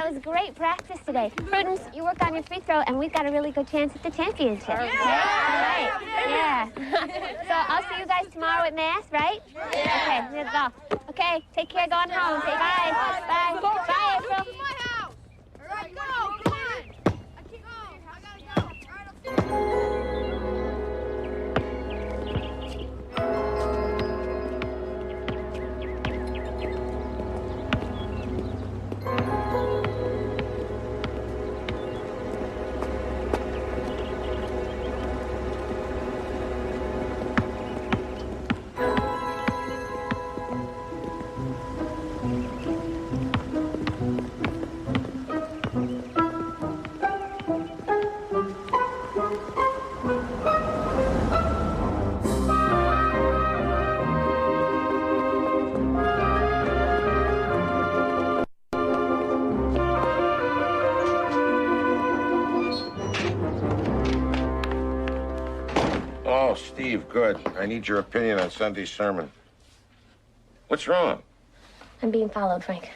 That was great practice today. Prudence, you work on your free throw, and we've got a really good chance at the championship. Yeah. Right. Yeah. So I'll see you guys tomorrow at Mass, right? Yeah. Okay, let's go. Okay, take care going home. Say bye. Bye. Bye, April. My house. All right, go. Come on. I can't go. I gotta go. All right, I'll see you. Oh, Steve, good. I need your opinion on Sunday's sermon. What's wrong? I'm being followed, Frank.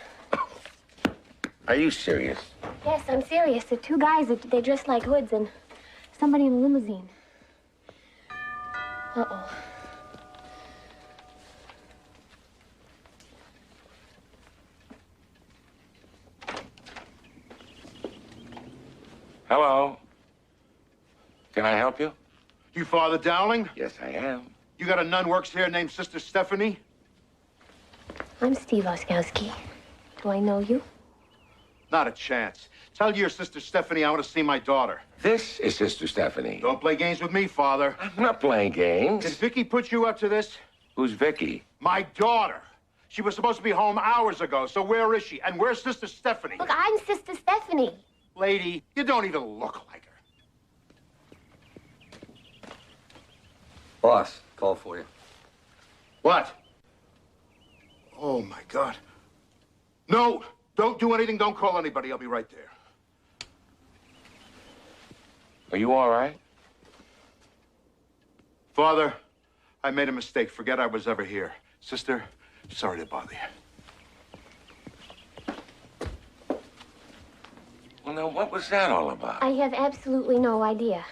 Are you serious? Yes, I'm serious. The two guys, they dress like hoods and somebody in a limousine. Uh-oh. Hello. Can I help you? You Father Dowling? Yes, I am. You got a nun works here named Sister Stephanie? I'm Steve Oskowski. Do I know you? Not a chance. Tell your Sister Stephanie I want to see my daughter. This is Sister Stephanie. Don't play games with me, Father. I'm not playing games. Did Vicky put you up to this? Who's Vicky? My daughter. She was supposed to be home hours ago, so where is she? And where's Sister Stephanie? Look, I'm Sister Stephanie. Lady, you don't even look like her. Boss, call for you. What? Oh, my God. No, don't do anything. Don't call anybody. I'll be right there. Are you all right? Father, I made a mistake. Forget I was ever here. Sister, sorry to bother you. Well, now, what was that all about? I have absolutely no idea.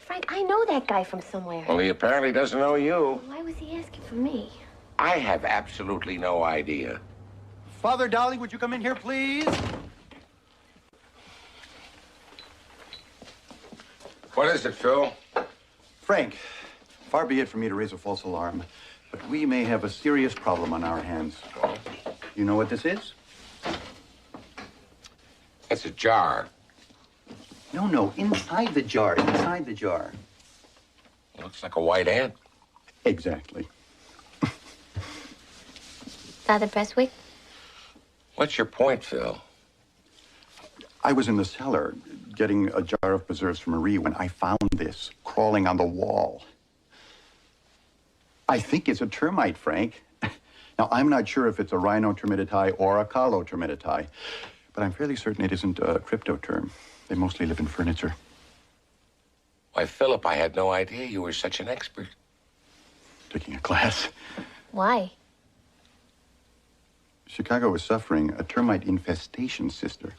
Frank, I know that guy from somewhere. Well, he apparently doesn't know you. Why was he asking for me? I have absolutely no idea. Father Dowling, would you come in here, please? What is it, Phil? Frank, far be it from me to raise a false alarm, but we may have a serious problem on our hands. You know what this is? It's a jar. No, inside the jar, inside the jar. It looks like a white ant. Exactly. Father Presswick? What's your point, Phil? I was in the cellar getting a jar of preserves for Marie when I found this crawling on the wall. I think it's a termite, Frank. Now, I'm not sure if it's a rhino termititae or a calo termititae, but I'm fairly certain it isn't a cryptoterm. They mostly live in furniture. Why, Philip, I had no idea you were such an expert. Taking a class. Why? Chicago is suffering a termite infestation, sister.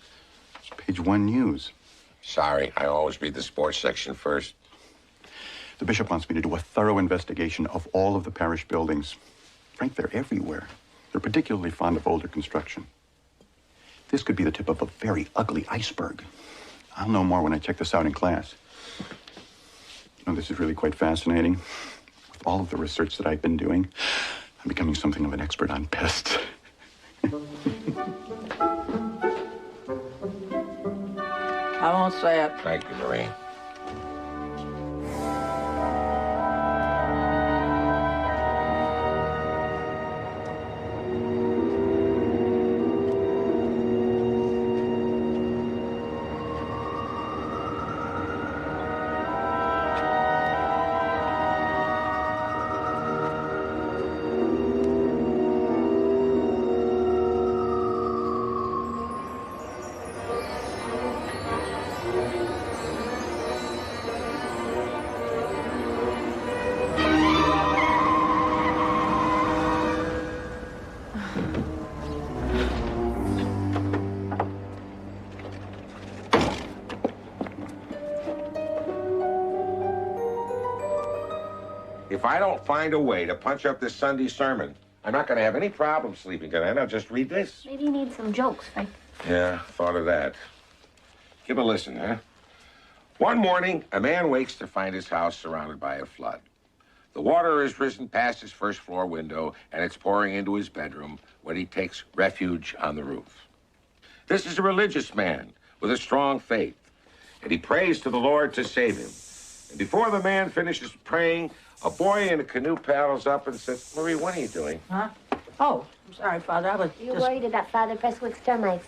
It's page 1 news. Sorry, I always read the sports section first. The bishop wants me to do a thorough investigation of all of the parish buildings. Frank, they're everywhere. They're particularly fond of older construction. This could be the tip of a very ugly iceberg. I'll know more when I check this out in class. You know, this is really quite fascinating. With all of the research that I've been doing, I'm becoming something of an expert on pests. I won't say it. Thank you, Marie. I don't find a way to punch up this Sunday sermon, I'm not going to have any problem sleeping tonight. I'll just read this. Maybe you need some jokes, right? Yeah, thought of that. Give a listen, huh? One morning, a man wakes to find his house surrounded by a flood. The water has risen past his first floor window, and it's pouring into his bedroom when he takes refuge on the roof. This is a religious man with a strong faith, and he prays to the Lord to save him. And before the man finishes praying, a boy in a canoe paddles up and says, Marie, what are you doing? Huh? Oh, I'm sorry, Father. I was You just... worried about Father Presswick's termites.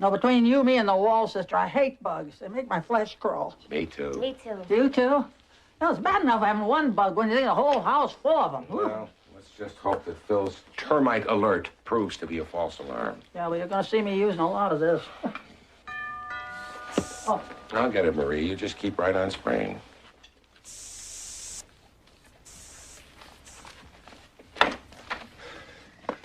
No, between you, me, and the wall, sister, I hate bugs. They make my flesh crawl. Me too. Me too. You too? You know, it's bad enough having one bug when you think a whole house full of them. Well, let's just hope that Phil's termite alert proves to be a false alarm. Yeah, well, you're going to see me using a lot of this. Oh. I'll get it, Marie. You just keep right on spraying.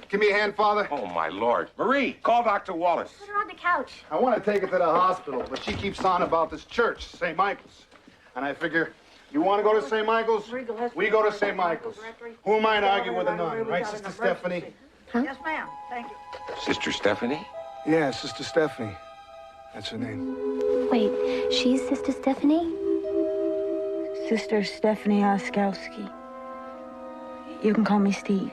Give me a hand, Father. Oh, my Lord. Marie, call Dr. Wallace. Put her on the couch. I want to take her to the hospital, but she keeps on about this church, St. Michael's. And I figure, you want to go to St. Michael's? We go to St. Michael's. Who am I to argue with a nun, right, Sister Stephanie? Huh? Yes, ma'am. Thank you. Sister Stephanie? Yeah, Sister Stephanie. That's her name. Wait, she's Sister Stephanie? Sister Stephanie Oskowski. You can call me Steve.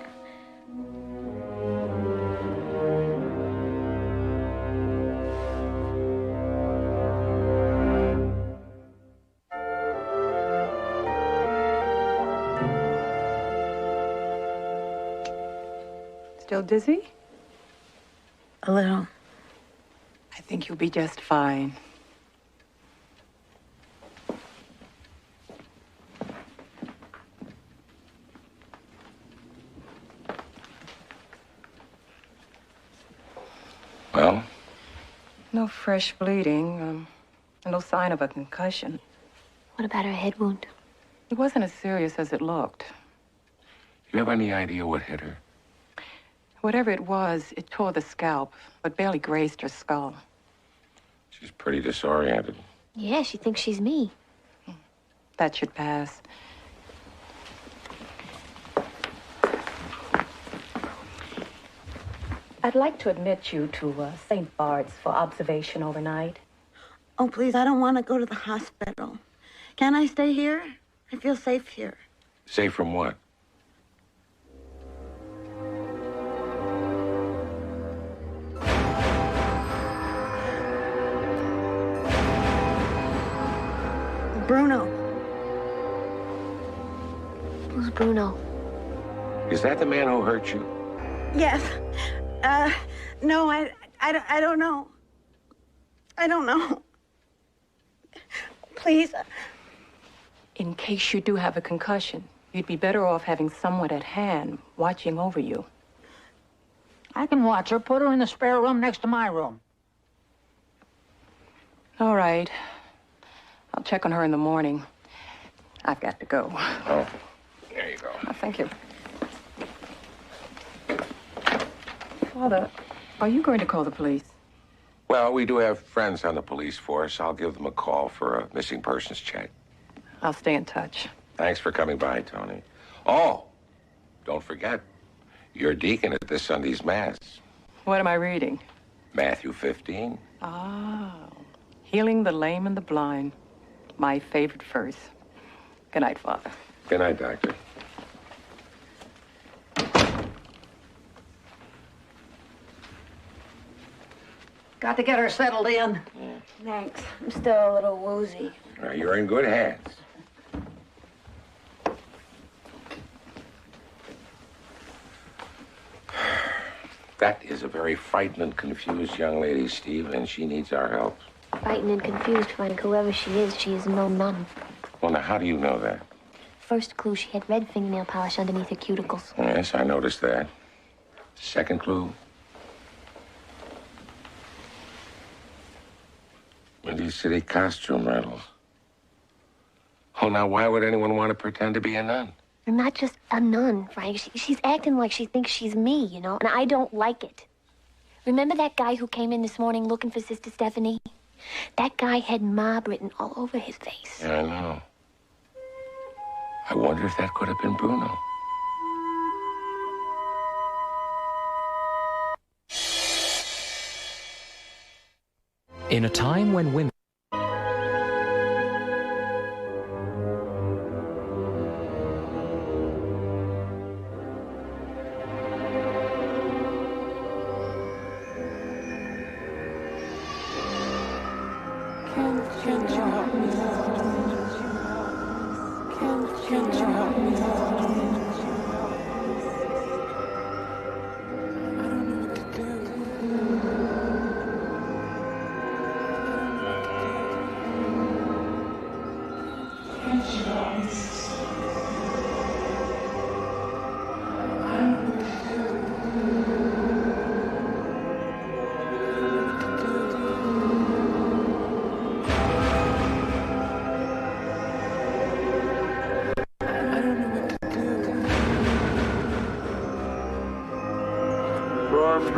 Still dizzy? A little. I think you'll be just fine. Well? No fresh bleeding, no sign of a concussion. What about her head wound? It wasn't as serious as it looked. You have any idea what hit her? Whatever it was, it tore the scalp, but barely grazed her skull. She's pretty disoriented. Yeah, she thinks she's me. That should pass. I'd like to admit you to St. Bart's for observation overnight. Oh, please, I don't want to go to the hospital. Can I stay here? I feel safe here. Safe from what? Bruno. Who's Bruno? Is that the man who hurt you? Yes. No, I don't know. I don't know. Please. In case you do have a concussion, you'd be better off having someone at hand watching over you. I can watch her. Put her in the spare room next to my room. All right. I'll check on her in the morning. I've got to go. Oh, there you go. Oh, thank you. Father, are you going to call the police? Well, we do have friends on the police force. I'll give them a call for a missing persons check. I'll stay in touch. Thanks for coming by, Tony. Oh, don't forget, you're deacon at this Sunday's Mass. What am I reading? Matthew 15. Ah, healing the lame and the blind. My favorite verse. Good night, Father. Good night, Doctor. Got to get her settled in. Thanks. I'm still a little woozy. You're in good hands. That is a very frightened and confused young lady, Steve, and she needs our help. Frightened and confused, Frank. Whoever she is no nun. Well, now, how do you know that? First clue, she had red fingernail polish underneath her cuticles. Yes, I noticed that. Second clue. Windy City costume rentals. Oh, now, why would anyone want to pretend to be a nun? You're not just a nun, Frank. She's acting like she thinks she's me, you know, and I don't like it. Remember that guy who came in this morning looking for Sister Stephanie? That guy had mob written all over his face. Yeah, I know. I wonder if that could have been Bruno. In a time when women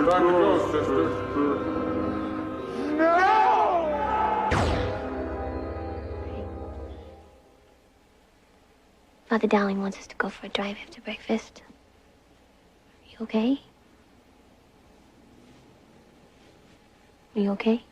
Time to go, sister. Father Dowling wants us to go for a drive after breakfast. You okay? Are you okay?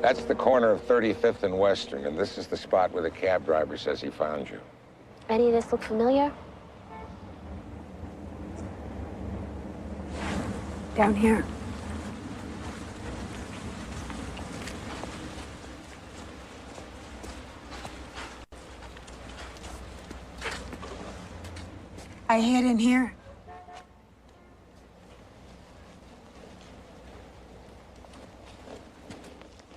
That's the corner of 35th and Western, and this is the spot where the cab driver says he found you. Any of this look familiar? Down here. I hid in here.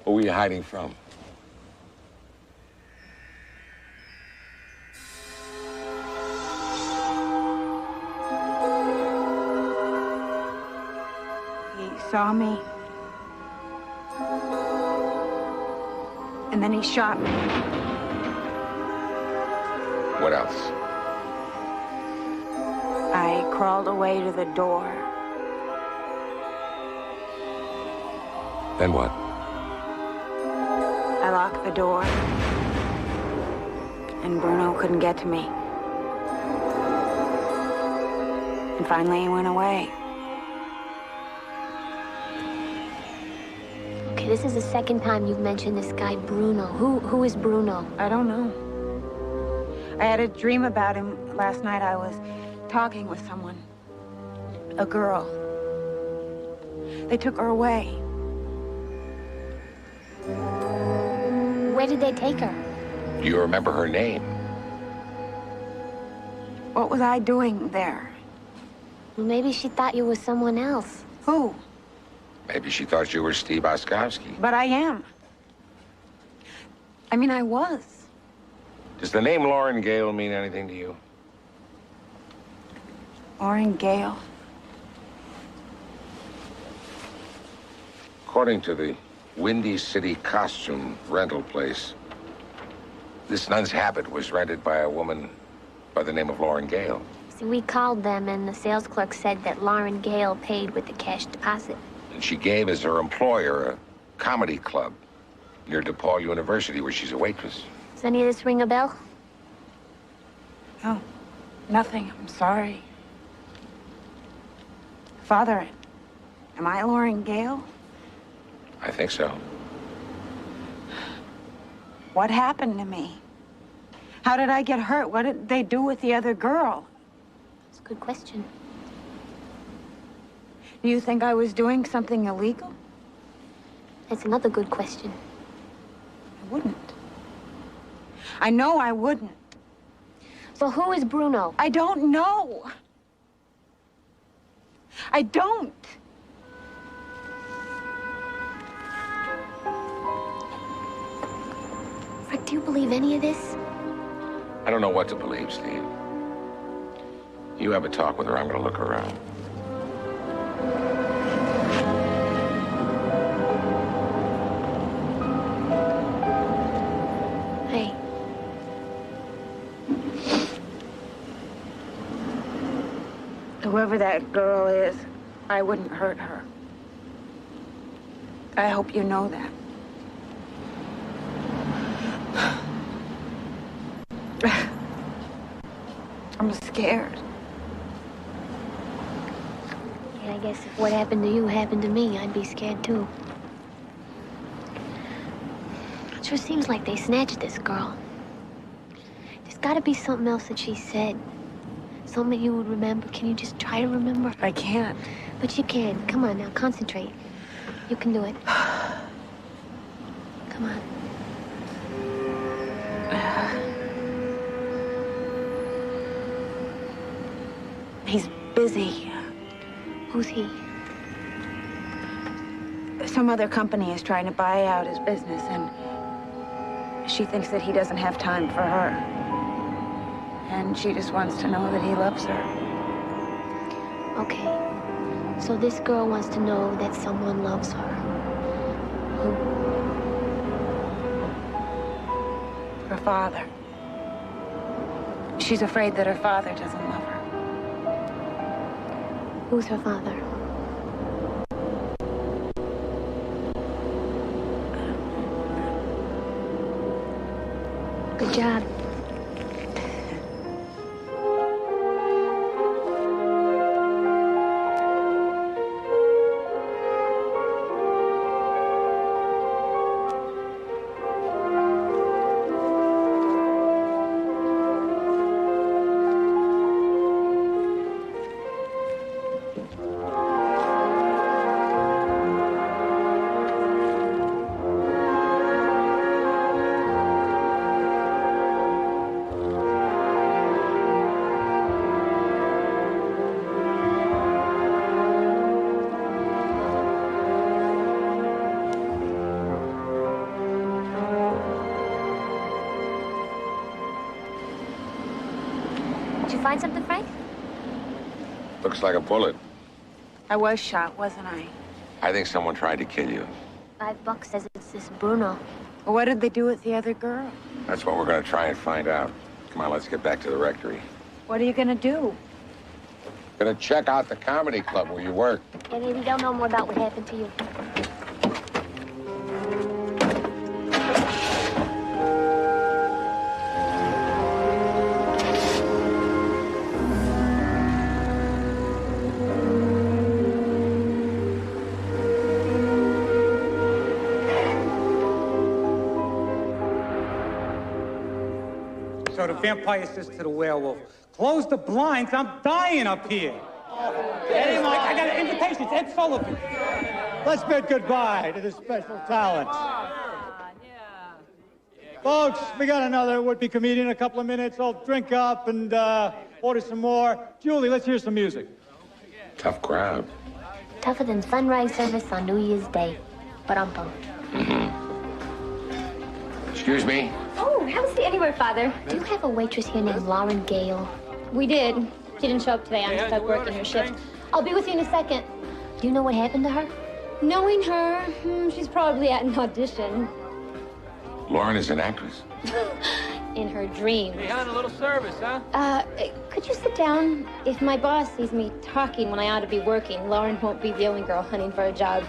Who were you hiding from? He saw me. And then he shot me. What else? I crawled away to the door. Then what? I locked the door. And Bruno couldn't get to me. And finally he went away. Okay, this is the second time you've mentioned this guy, Bruno. Who is Bruno? I don't know. I had a dream about him last night. I was talking with someone. A girl. They took her away. Where did they take her? Do you remember her name? What was I doing there? Well, maybe she thought you were someone else. Who? Maybe she thought you were Steve Oskowski. But I am. I mean, I was. Does the name Lauren Gale mean anything to you? Lauren Gale. According to the Windy City costume rental place, this nun's habit was rented by a woman by the name of Lauren Gale. See, we called them, and the sales clerk said that Lauren Gale paid with the cash deposit. And she gave as her employer a comedy club near DePaul University where she's a waitress. Does any of this ring a bell? No, nothing. I'm sorry. Father, am I Lauren Gale? I think so. What happened to me? How did I get hurt? What did they do with the other girl? It's a good question. Do you think I was doing something illegal? That's another good question. I wouldn't. I know I wouldn't. So who is Bruno? I don't know. I don't. Rick, do you believe any of this? I don't know what to believe, Steve. You have a talk with her. I'm going to look her around. Whoever that girl is, I wouldn't hurt her. I hope you know that. I'm scared. Yeah, I guess if what happened to you happened to me, I'd be scared too. It sure seems like they snatched this girl. There's gotta be something else that she said. Something you would remember. Can you just try to remember? I can't. But you can. Come on now, concentrate. You can do it. Come on. He's busy. Who's he? Some other company is trying to buy out his business, and she thinks that he doesn't have time for her. And she just wants to know that he loves her. Okay. So this girl wants to know that someone loves her. Who? Her father. She's afraid that her father doesn't love her. Who's her father? Good job. Did you find something, Frank? Looks like a bullet. I was shot, wasn't I? I think someone tried to kill you. $5 says it's this Bruno. Well, what did they do with the other girl? That's what we're going to try and find out. Come on, let's get back to the rectory. What are you gonna do? Gonna check out the comedy club where you work. Yeah, maybe they'll know more about what happened to you. So the vampire says to the werewolf, close the blinds, I'm dying up here. Eddie, Mike, I got an invitation, it's Ed Sullivan. Let's bid goodbye to this special talent. Folks, we got another would-be comedian in a couple of minutes. I'll drink up and order some more. Julie, let's hear some music. Tough crowd. Tougher than sunrise service on New Year's Day. Ba-dum-bum. Excuse me? Oh, haven't seen anywhere, Father. Do you have a waitress here named Lauren Gale? We did. She didn't show up today. I'm stuck working her shift. I'll be with you in a second. Do you know what happened to her? Knowing her, she's probably at an audition. Lauren is an actress. In her dreams. Hey, hon, a little service, huh? Could you sit down? If my boss sees me talking when I ought to be working, Lauren won't be the only girl hunting for a job.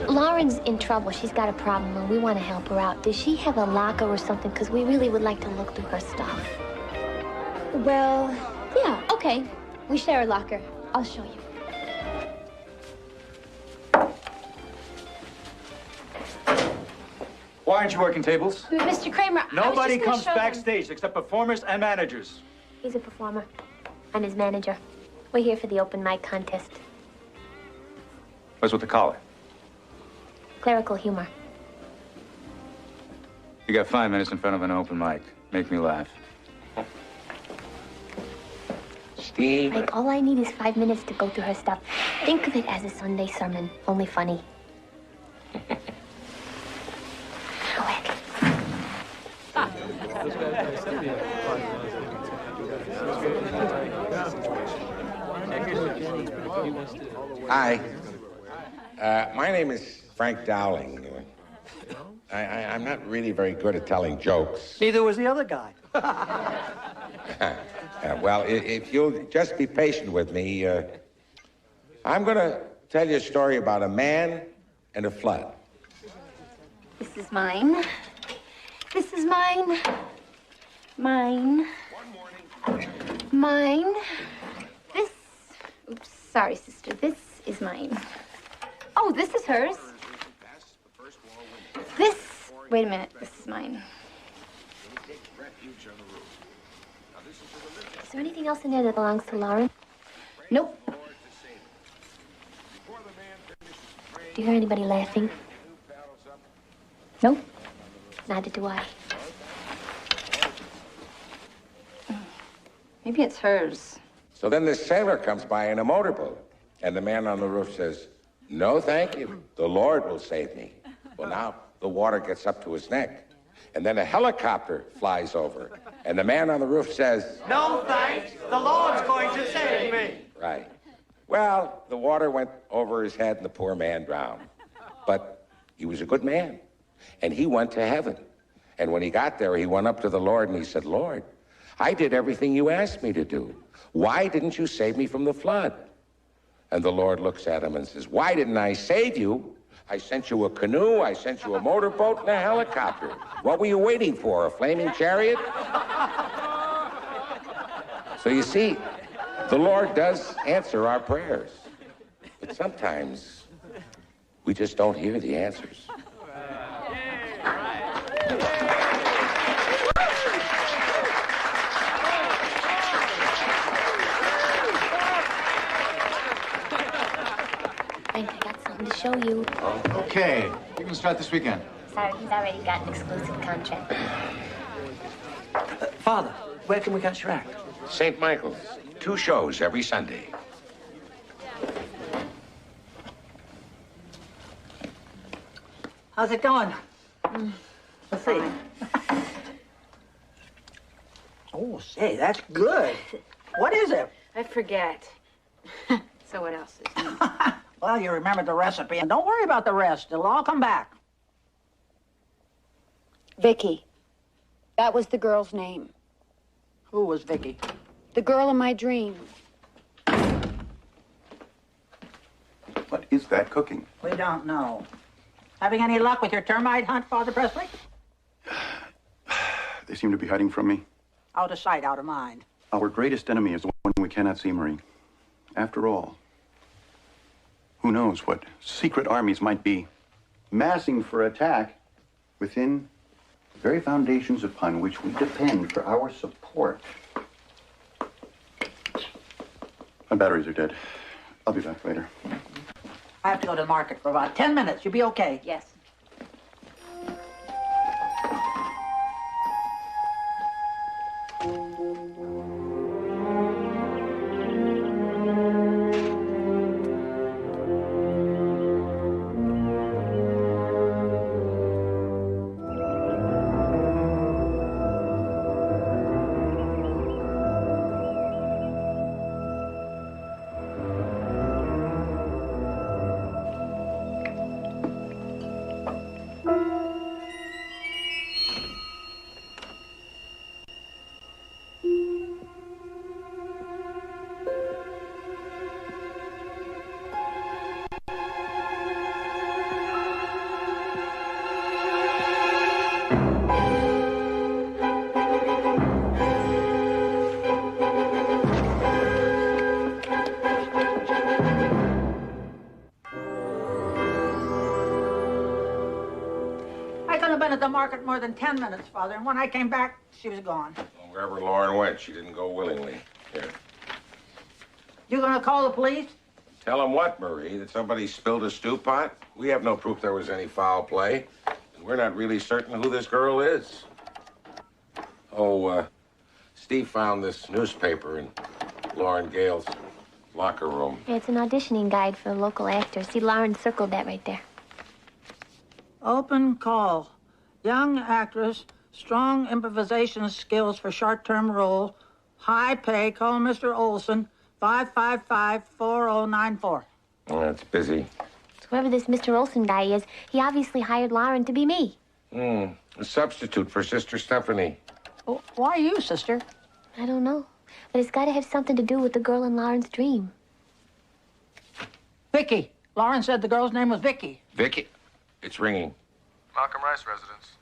Lauren's in trouble. She's got a problem, and we want to help her out. Does she have a locker or something? Because we really would like to look through her stuff. Well, yeah, okay. We share a locker. I'll show you. Why aren't you working tables? Mr. Kramer, Nobody comes show backstage except performers and managers. He's a performer. I'm his manager. We're here for the open mic contest. What's with the collar? Clerical humor. You got 5 minutes in front of an open mic. Make me laugh. Steve. Like, all I need is 5 minutes to go through her stuff. Think of it as a Sunday sermon, only funny. Go ahead. Hi. My name is Frank Dowling. I'm not really very good at telling jokes. Neither was the other guy. Well, if you'll just be patient with me, I'm going to tell you a story about a man and a flood. This is mine. This is mine. Mine. Mine. This. Oops, sorry, sister. This is mine. Oh, this is hers. This. Wait a minute. This is mine. Is there anything else in there that belongs to Lauren? Nope. Do you hear anybody laughing? Nope. Neither do I. Maybe it's hers. So then this sailor comes by in a motorboat, and the man on the roof says, "No, thank you. The Lord will save me." Well, now the water gets up to his neck, and then a helicopter flies over, and the man on the roof says, "No thanks. The Lord's going to save me." Right. Well, the water went over his head, and the poor man drowned. But he was a good man, and he went to heaven. And when he got there, he went up to the Lord, and he said, "Lord, I did everything you asked me to do. Why didn't you save me from the flood?" And the Lord looks at him and says, "Why didn't I save you? I sent you a canoe, I sent you a motorboat, and a helicopter. What were you waiting for, a flaming chariot?" So you see, the Lord does answer our prayers. But sometimes we just don't hear the answers. Frank, I got something to show you. Okay. You can start this weekend. Sorry, he's already got an exclusive contract. Father, where can we catch your act? St. Michael's. 2 shows every Sunday. How's it going? Let's see. Oh, say, that's good. What is it? I forget. So what else is new? Well, you remember the recipe, and don't worry about the rest. It'll all come back. Vicky. That was the girl's name. Who was Vicky? The girl in my dream. What is that cooking? We don't know. Having any luck with your termite hunt, Father Presley? They seem to be hiding from me. Out of sight, out of mind. Our greatest enemy is the one we cannot see, Marie. After all, who knows what secret armies might be massing for attack within the very foundations upon which we depend for our support. My batteries are dead. I'll be back later. I have to go to the market for about 10 minutes. You'll be okay? Yes. At the market more than 10 minutes, Father, and when I came back, she was gone. Well, wherever Lauren went, she didn't go willingly. Here. You gonna call the police? Tell them what, Marie? That somebody spilled a stew pot? We have no proof there was any foul play. And we're not really certain who this girl is. Oh, Steve found this newspaper in Lauren Gale's locker room. Yeah, it's an auditioning guide for a local actor. See, Lauren circled that right there. Open call. Young actress, strong improvisation skills for short-term role, high pay, call Mr. Olson, 555-4094. Oh, that's busy. So whoever this Mr. Olson guy is, he obviously hired Lauren to be me. A substitute for Sister Stephanie. Well, why you, sister? I don't know. but it's got to have something to do with the girl in Lauren's dream. Vicky. Lauren said the girl's name was Vicky. Vicky? It's ringing. Malcolm Rice residence.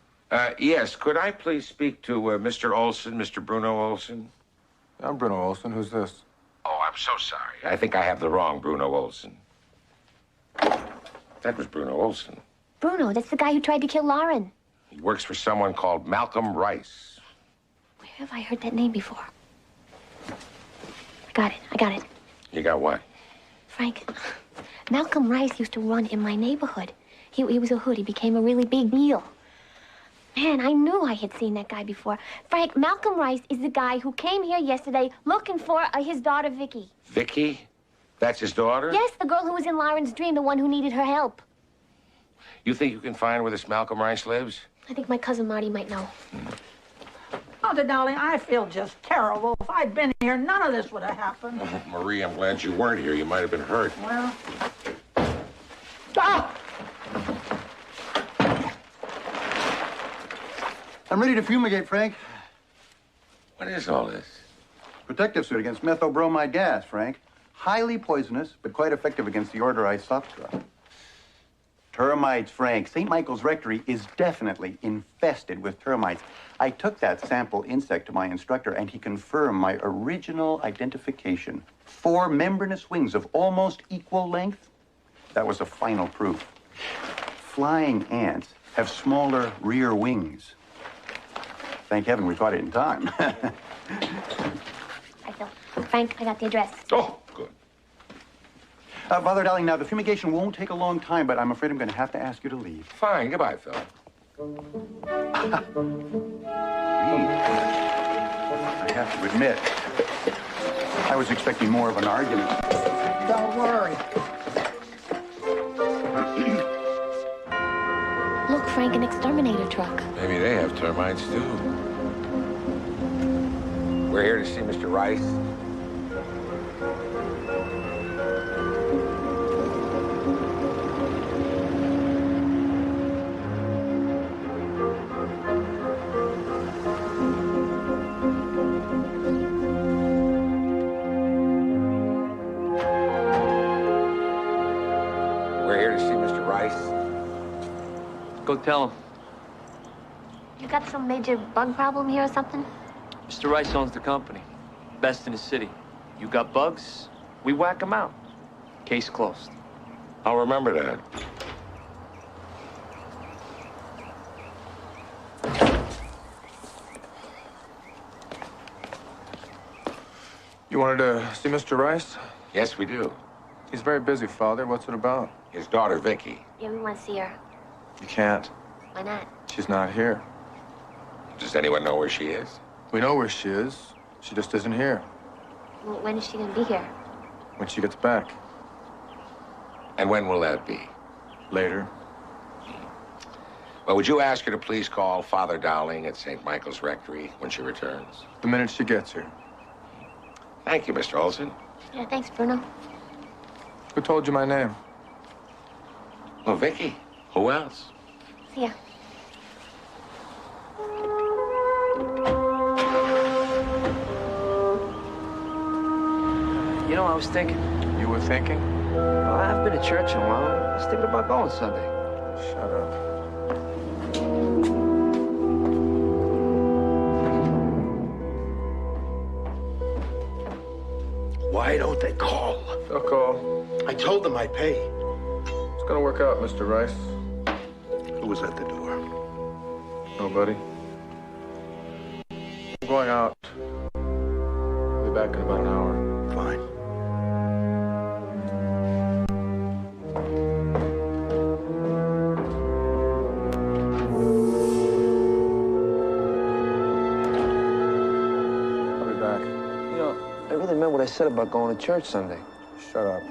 Yes, could I please speak to Mr. Olson, Mr. Bruno Olson? I'm Bruno Olson. Who's this? Oh, I'm so sorry. I think I have the wrong Bruno Olson. That was Bruno Olson. Bruno, that's the guy who tried to kill Lauren. He works for someone called Malcolm Rice. Where have I heard that name before? I got it. You got what? Frank, Malcolm Rice used to run in my neighborhood. He was a hood. He became a really big deal. Man, I knew I had seen that guy before. Frank, Malcolm Rice is the guy who came here yesterday looking for his daughter, Vicky. Vicky? That's his daughter? Yes, the girl who was in Lauren's dream, the one who needed her help. You think you can find where this Malcolm Rice lives? I think my cousin Marty might know. Mother, darling, I feel just terrible. If I'd been here, none of this would have happened. Marie, I'm glad you weren't here. You might have been hurt. Well... Stop! I'm ready to fumigate, Frank. What is all this? Protective suit against methyl-bromide gas, Frank. Highly poisonous, but quite effective against the order I soft-struck. Termites, Frank. St. Michael's Rectory is definitely infested with termites. I took that sample insect to my instructor, and he confirmed my original identification. 4 membranous wings of almost equal length. That was the final proof. Flying ants have smaller rear wings. Thank heaven we caught it in time. Frank, I got the address. Oh, good. Father Dowling, now the fumigation won't take a long time, but I'm afraid I'm going to have to ask you to leave. Fine. Goodbye, Phil. I have to admit, I was expecting more of an argument. Don't worry. Look, Frank, an exterminator truck. Maybe they have termites, too. We're here to see Mr. Rice. We're here to see Mr. Rice. Go tell him. You got some major bug problem here or something? Mr. Rice owns the company. Best in the city. You got bugs, we whack them out. Case closed. I'll remember that. You wanted to see Mr. Rice? Yes, we do. He's very busy, Father. What's it about? His daughter, Vicky. Yeah, we want to see her. You can't. Why not? She's not here. Does anyone know where she is? We know where she is. She just isn't here. Well, when is she going to be here? When she gets back. And when will that be? Later. Well, would you ask her to please call Father Dowling at St. Michael's Rectory when she returns? The minute she gets here. Thank you, Mr. Olson. Yeah, thanks, Bruno. Who told you my name? Well, Vicky. Who else? See ya. You know, I was thinking. You were thinking? Well, I haven't been to church in a while. I was thinking about going Sunday. Shut up. Why don't they call? They'll call. I told them I'd pay. It's gonna work out, Mr. Rice. Who was at the door? Nobody. I'm going out. I'll be back in about an hour. Fine. I'll be back. You know, I really meant what I said about going to church Sunday. Shut up.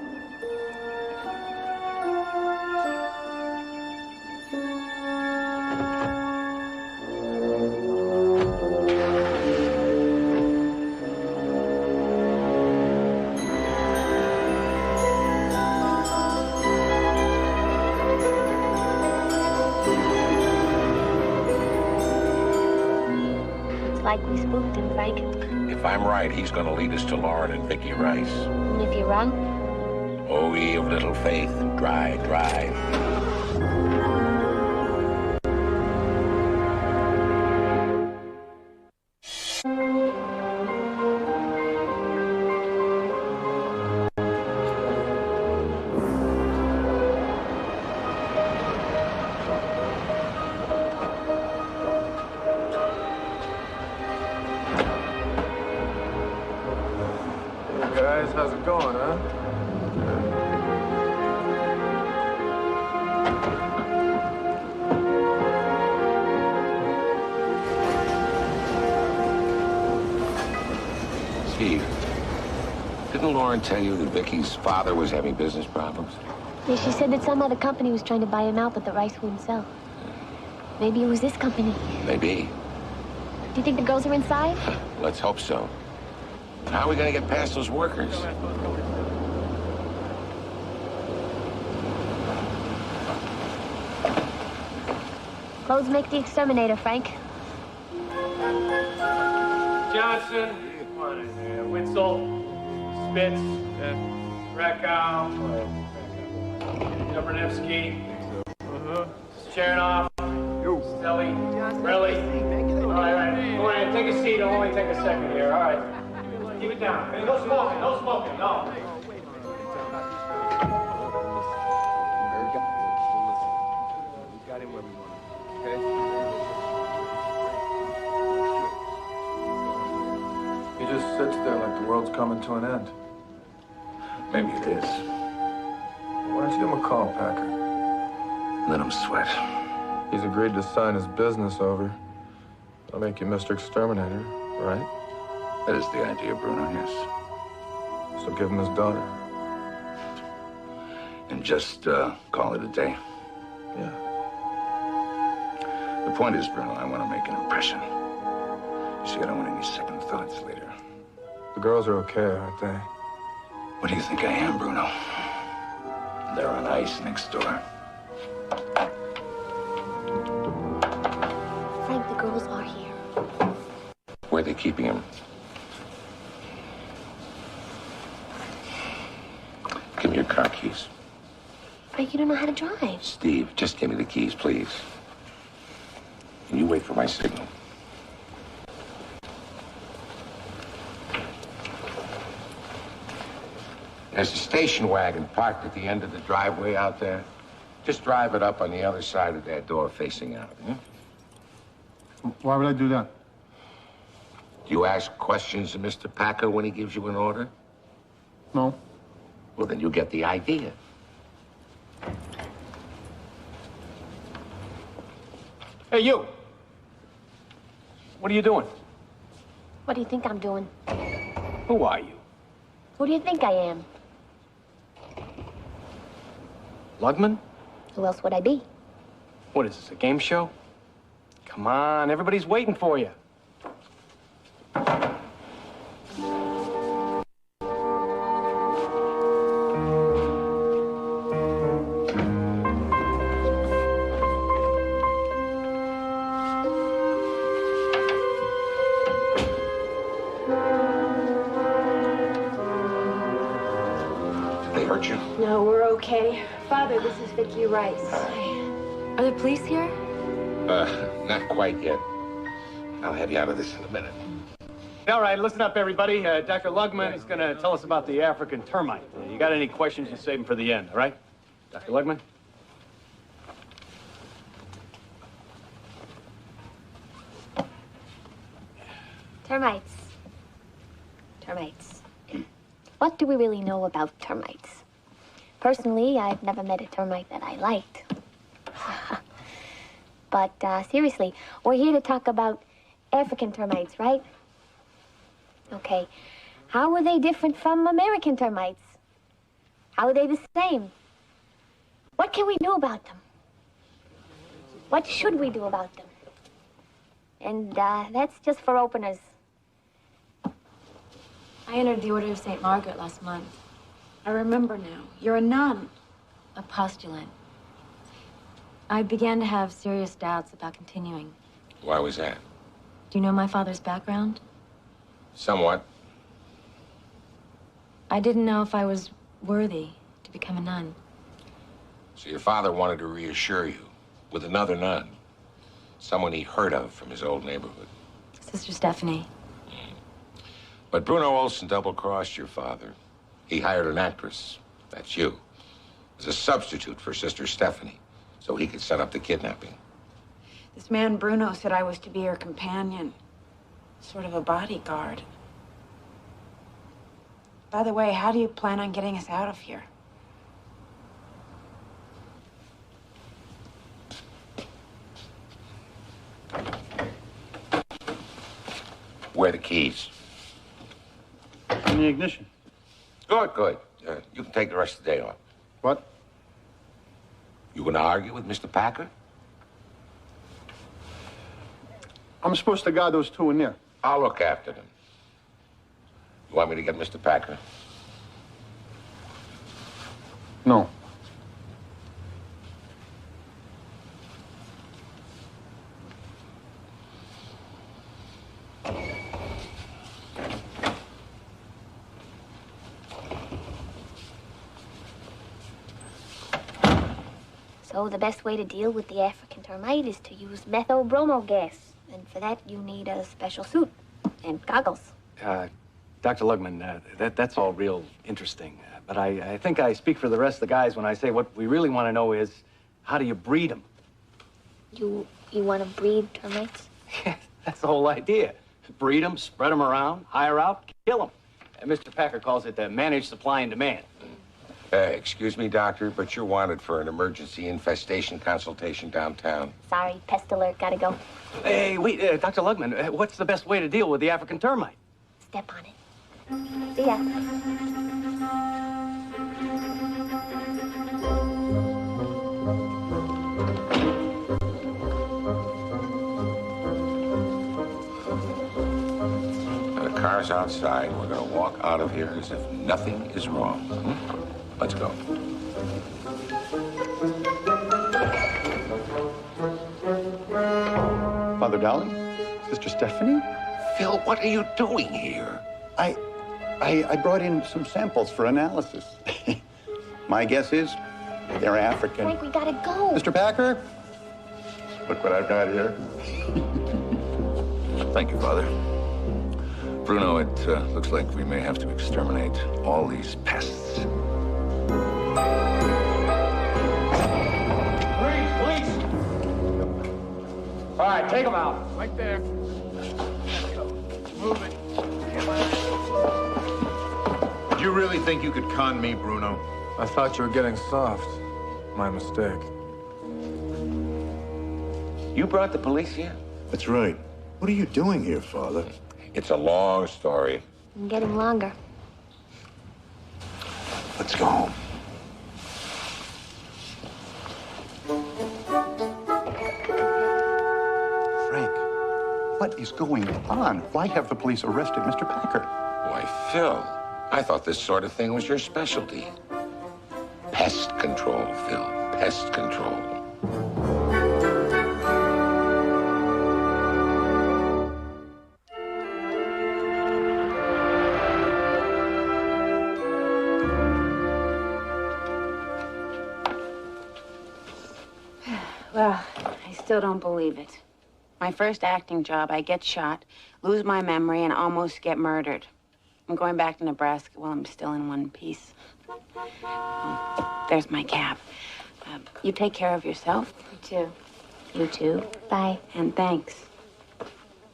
like we spooked him, Frank. If I'm right, he's going to lead us to Lauren and Vicky Rice. And if you're wrong? Oh, ye of little faith, dry, dry. Guys, how's it going, huh? Steve, didn't Lauren tell you that Vicky's father was having business problems? Yeah, she said that some other company was trying to buy him out, but the Rice wouldn't sell. Maybe it was this company. Maybe. Do you think the girls are inside? Let's hope so. How are we going to get past those workers? Clothes make the exterminator, Frank. Johnson, come on in there. Witzel, Spitz, Rakow, Dobranevsky, Chernoff, Stelly, Relly. All right. Go ahead, take a seat. Only take a second here. All right. Keep it down. Hey, no smoking. No smoking. No. Got him where we want him, okay? He just sits there like the world's coming to an end. Maybe it is. Why don't you give him a call, Packer? Let him sweat. He's agreed to sign his business over. I'll make you Mr. Exterminator, right? That is the idea, Bruno, yes. So give him his daughter. And just call it a day. Yeah. The point is, Bruno, I want to make an impression. You see, I don't want any second thoughts later. The girls are okay, aren't they? What do you think I am, Bruno? They're on ice next door. Frank, the girls are here. Where are they keeping him? Give me your car keys. Frank, you don't know how to drive. Steve, just give me the keys, please. And you wait for my signal. There's a station wagon parked at the end of the driveway out there. Just drive it up on the other side of that door facing out. Why would I do that? Do you ask questions of Mr. Packer when he gives you an order? No. Well, then you get the idea. Hey, you. What are you doing? What do you think I'm doing? Who are you? Who do you think I am? Lugman? Who else would I be? What is this, a game show? Come on, everybody's waiting for you. They hurt you? No, we're okay. Father, this is Vicky Rice. Are the police here? Not quite yet. I'll have you out of this in a minute. All right, listen up, everybody. Dr. Lugman is going to tell us about the African termite. You got any questions, you save them for the end, all right? Dr. Lugman? Termites. Termites. What do we really know about termites? Personally, I've never met a termite that I liked. But seriously, we're here to talk about African termites, right? Okay. How are they different from American termites? How are they the same? What can we do about them? What should we do about them? And that's just for openers. I entered the Order of St. Margaret last month. I remember now. You're a nun. A postulant. I began to have serious doubts about continuing. Why was that? Do you know my father's background? Somewhat. I didn't know if I was worthy to become a nun. So your father wanted to reassure you with another nun. Someone he heard of from his old neighborhood. Sister Stephanie. But Bruno Olson double-crossed your father. He hired an actress, that's you, as a substitute for Sister Stephanie, so he could set up the kidnapping. This man, Bruno, said I was to be her companion. Sort of a bodyguard. By the way, how do you plan on getting us out of here? Where are the keys? In the ignition. Good, good. You can take the rest of the day off. What? You gonna argue with Mr. Packer? I'm supposed to guard those two in there. I'll look after them. You want me to get Mr. Packer? No. So the best way to deal with the African termite is to use methyl bromo gas. And for that, you need a special suit and goggles. Dr. Lugman, that's all real interesting. But I think I speak for the rest of the guys when I say what we really want to know is, how do you breed them? You want to breed termites? Yeah, that's the whole idea. Breed them, spread them around, hire out, kill them. And Mr. Packer calls it managed supply and demand. Excuse me, doctor, but you're wanted for an emergency infestation consultation downtown. Sorry, pest alert, gotta go. Hey, wait, Dr. Lugman, what's the best way to deal with the African termite? Step on it. See ya. Now, the car's outside. We're gonna walk out of here as if nothing is wrong. Let's go. Father Dowling? Sister Stephanie? Phil, what are you doing here? I brought in some samples for analysis. My guess is they're African. Frank, we gotta go. Mr. Packer? Look what I've got here. Thank you, Father. Bruno, it looks like we may have to exterminate all these pests. Police! All right, take them out. Right there. Move it. Did you really think you could con me, Bruno? I thought you were getting soft. My mistake. You brought the police here? That's right. What are you doing here, Father? It's a long story. I'm getting longer. Let's go home. Frank, what is going on? Why have the police arrested Mr. Packer? Why, Phil, I thought this sort of thing was your specialty. Pest control, Phil. Pest control. Well, I still don't believe it. My first acting job, I get shot, lose my memory, and almost get murdered. I'm going back to Nebraska while I'm still in one piece. Oh, there's my cab. You take care of yourself. You too. You too. Bye. And thanks.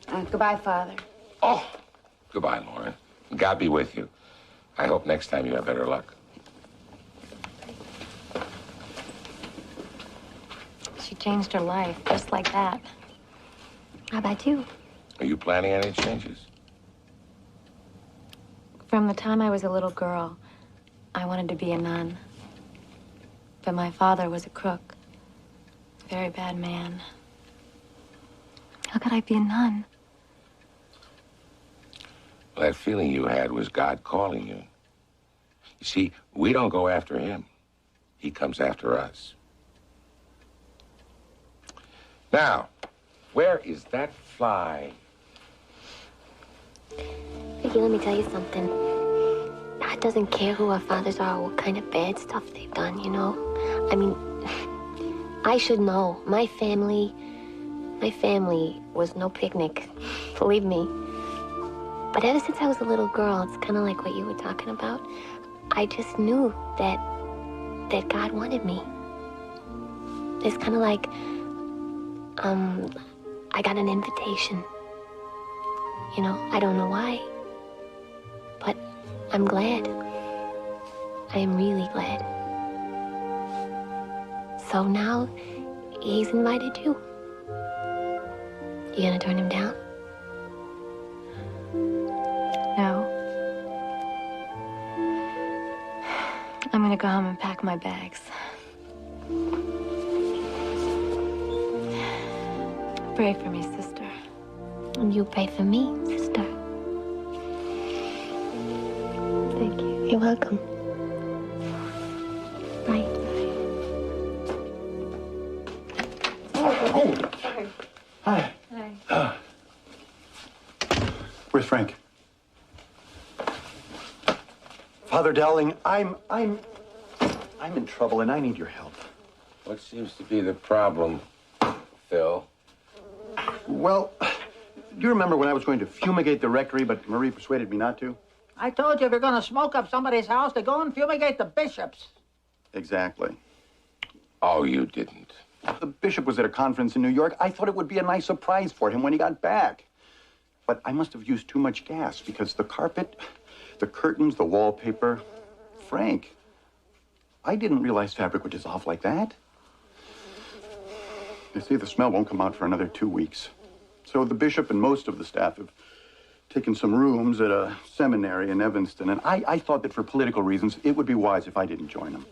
Goodbye, Father. Oh, goodbye, Lauren. God be with you. I hope next time you have better luck. She changed her life, just like that. How about you? Are you planning any changes? From the time I was a little girl, I wanted to be a nun. But my father was a crook. A very bad man. How could I be a nun? Well, that feeling you had was God calling you. You see, we don't go after him. He comes after us. Now, where is that fly? Vicky, let me tell you something. God doesn't care who our fathers are or what kind of bad stuff they've done, you know? I mean, I should know. My family was no picnic, believe me. But ever since I was a little girl, it's kind of like what you were talking about. I just knew that God wanted me. It's kind of like, I got an invitation. You know, I don't know why, but I'm glad. I am really glad. So now, he's invited you. You gonna turn him down? No. I'm gonna go home and pack my bags. Pray for me, sister. And you pray for me, sister. Thank you. You're welcome. Bye. Oh! Hi. Hi. Where's Frank? Father Dowling, I'm in trouble and I need your help. What seems to be the problem, Phil? Well, do you remember when I was going to fumigate the rectory, but Marie persuaded me not to? I told you if you're going to smoke up somebody's house, to go and fumigate the bishops. Exactly. Oh, you didn't. The bishop was at a conference in New York. I thought it would be a nice surprise for him when he got back. But I must have used too much gas because the carpet, the curtains, the wallpaper. Frank, I didn't realize fabric would dissolve like that. They say the smell won't come out for another 2 weeks. So the bishop and most of the staff have taken some rooms at a seminary in Evanston, and I thought that for political reasons, it would be wise if I didn't join them.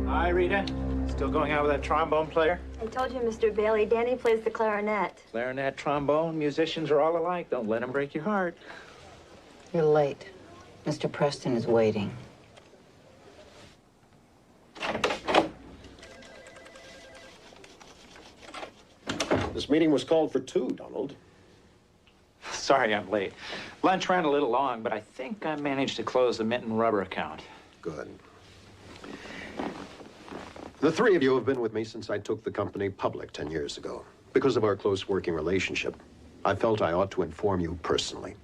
Hi, Rita. Still going out with that trombone player? I told you, Mr. Bailey, Danny plays the clarinet. Clarinet, trombone, musicians are all alike. Don't let them break your heart. You're late. Mr. Preston is waiting. This meeting was called for 2, Donald. Sorry I'm late. Lunch ran a little long, but I think I managed to close the mint and rubber account. Good. The 3 of you have been with me since I took the company public 10 years ago. Because of our close working relationship, I felt I ought to inform you personally.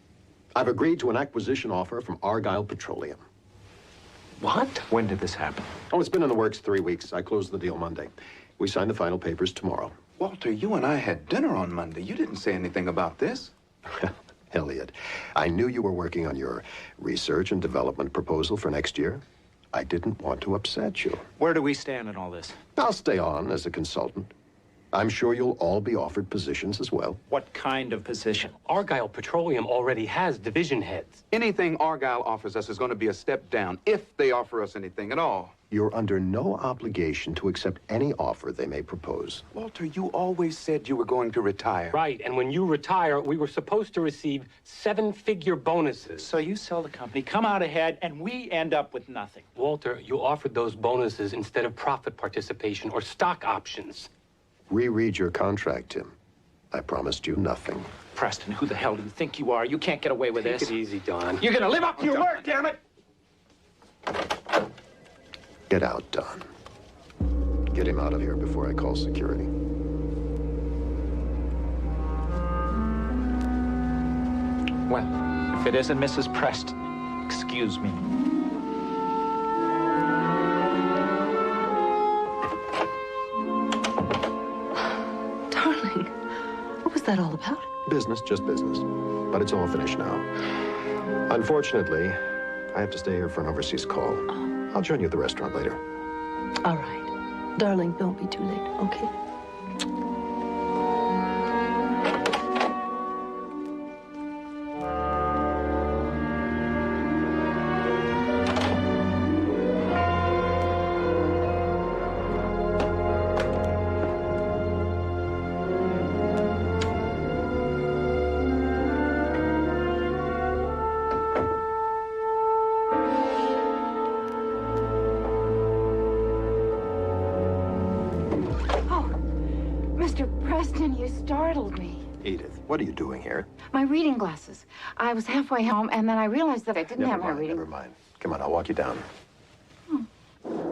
I've agreed to an acquisition offer from Argyle Petroleum. What? When did this happen? Oh, it's been in the works 3 weeks. I closed the deal Monday. We sign the final papers tomorrow. Walter, you and I had dinner on Monday. You didn't say anything about this. Elliot, I knew you were working on your research and development proposal for next year. I didn't want to upset you. Where do we stand in all this? I'll stay on as a consultant. I'm sure you'll all be offered positions as well. What kind of position? Argyle Petroleum already has division heads. Anything Argyle offers us is going to be a step down, if they offer us anything at all. You're under no obligation to accept any offer they may propose. Walter, you always said you were going to retire. Right, and when you retire, we were supposed to receive 7-figure bonuses. So you sell the company, come out ahead, and we end up with nothing. Walter, you offered those bonuses instead of profit participation or stock options. Reread your contract, Tim. I promised you nothing. Preston, who the hell do you think you are? You can't get away with this. Take it easy, Don. You're gonna live up to your word, damn it! Get out, Don. Get him out of here before I call security. Well, if it isn't Mrs. Preston, excuse me. Darling, what was that all about? Business, just business. But it's all finished now. Unfortunately, I have to stay here for an overseas call. I'll join you at the restaurant later. All right. Darling, don't be too late, okay? You startled me. Edith, what are you doing here? My reading glasses. I was halfway home, and then I realized that I didn't have my reading. Never mind. Come on, I'll walk you down.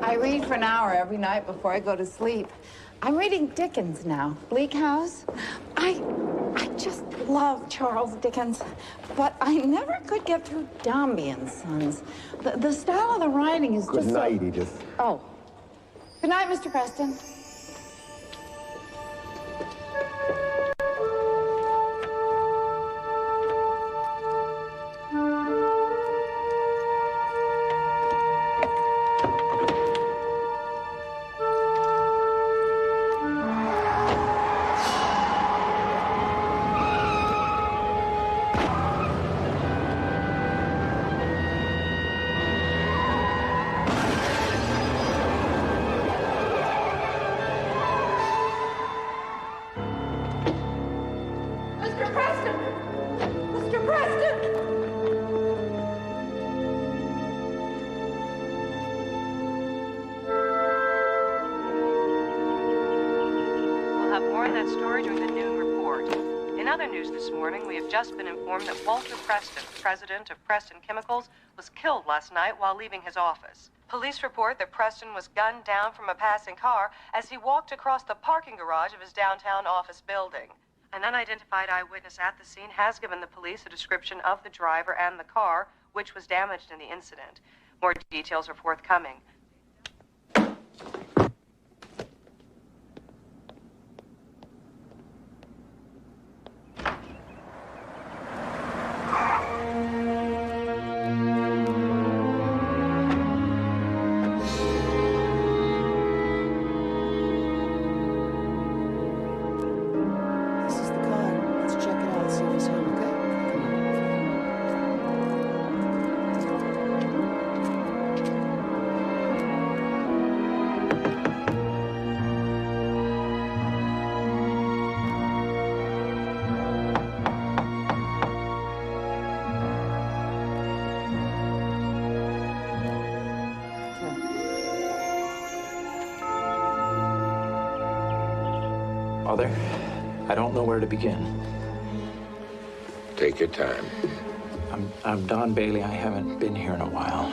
I read for an hour every night before I go to sleep. I'm reading Dickens now. Bleak House. I just love Charles Dickens, but I never could get through Dombey and Sons. The style of the writing is just Good night, Edith. Oh. Good night, Mr. Preston. Just been informed that Walter Preston, president of Preston Chemicals, was killed last night while leaving his office. Police report that Preston was gunned down from a passing car as he walked across the parking garage of his downtown office building. An unidentified eyewitness at the scene has given the police a description of the driver and the car, which was damaged in the incident. More details are forthcoming. Father, I don't know where to begin. Take your time. I'm Don Bailey. I haven't been here in a while.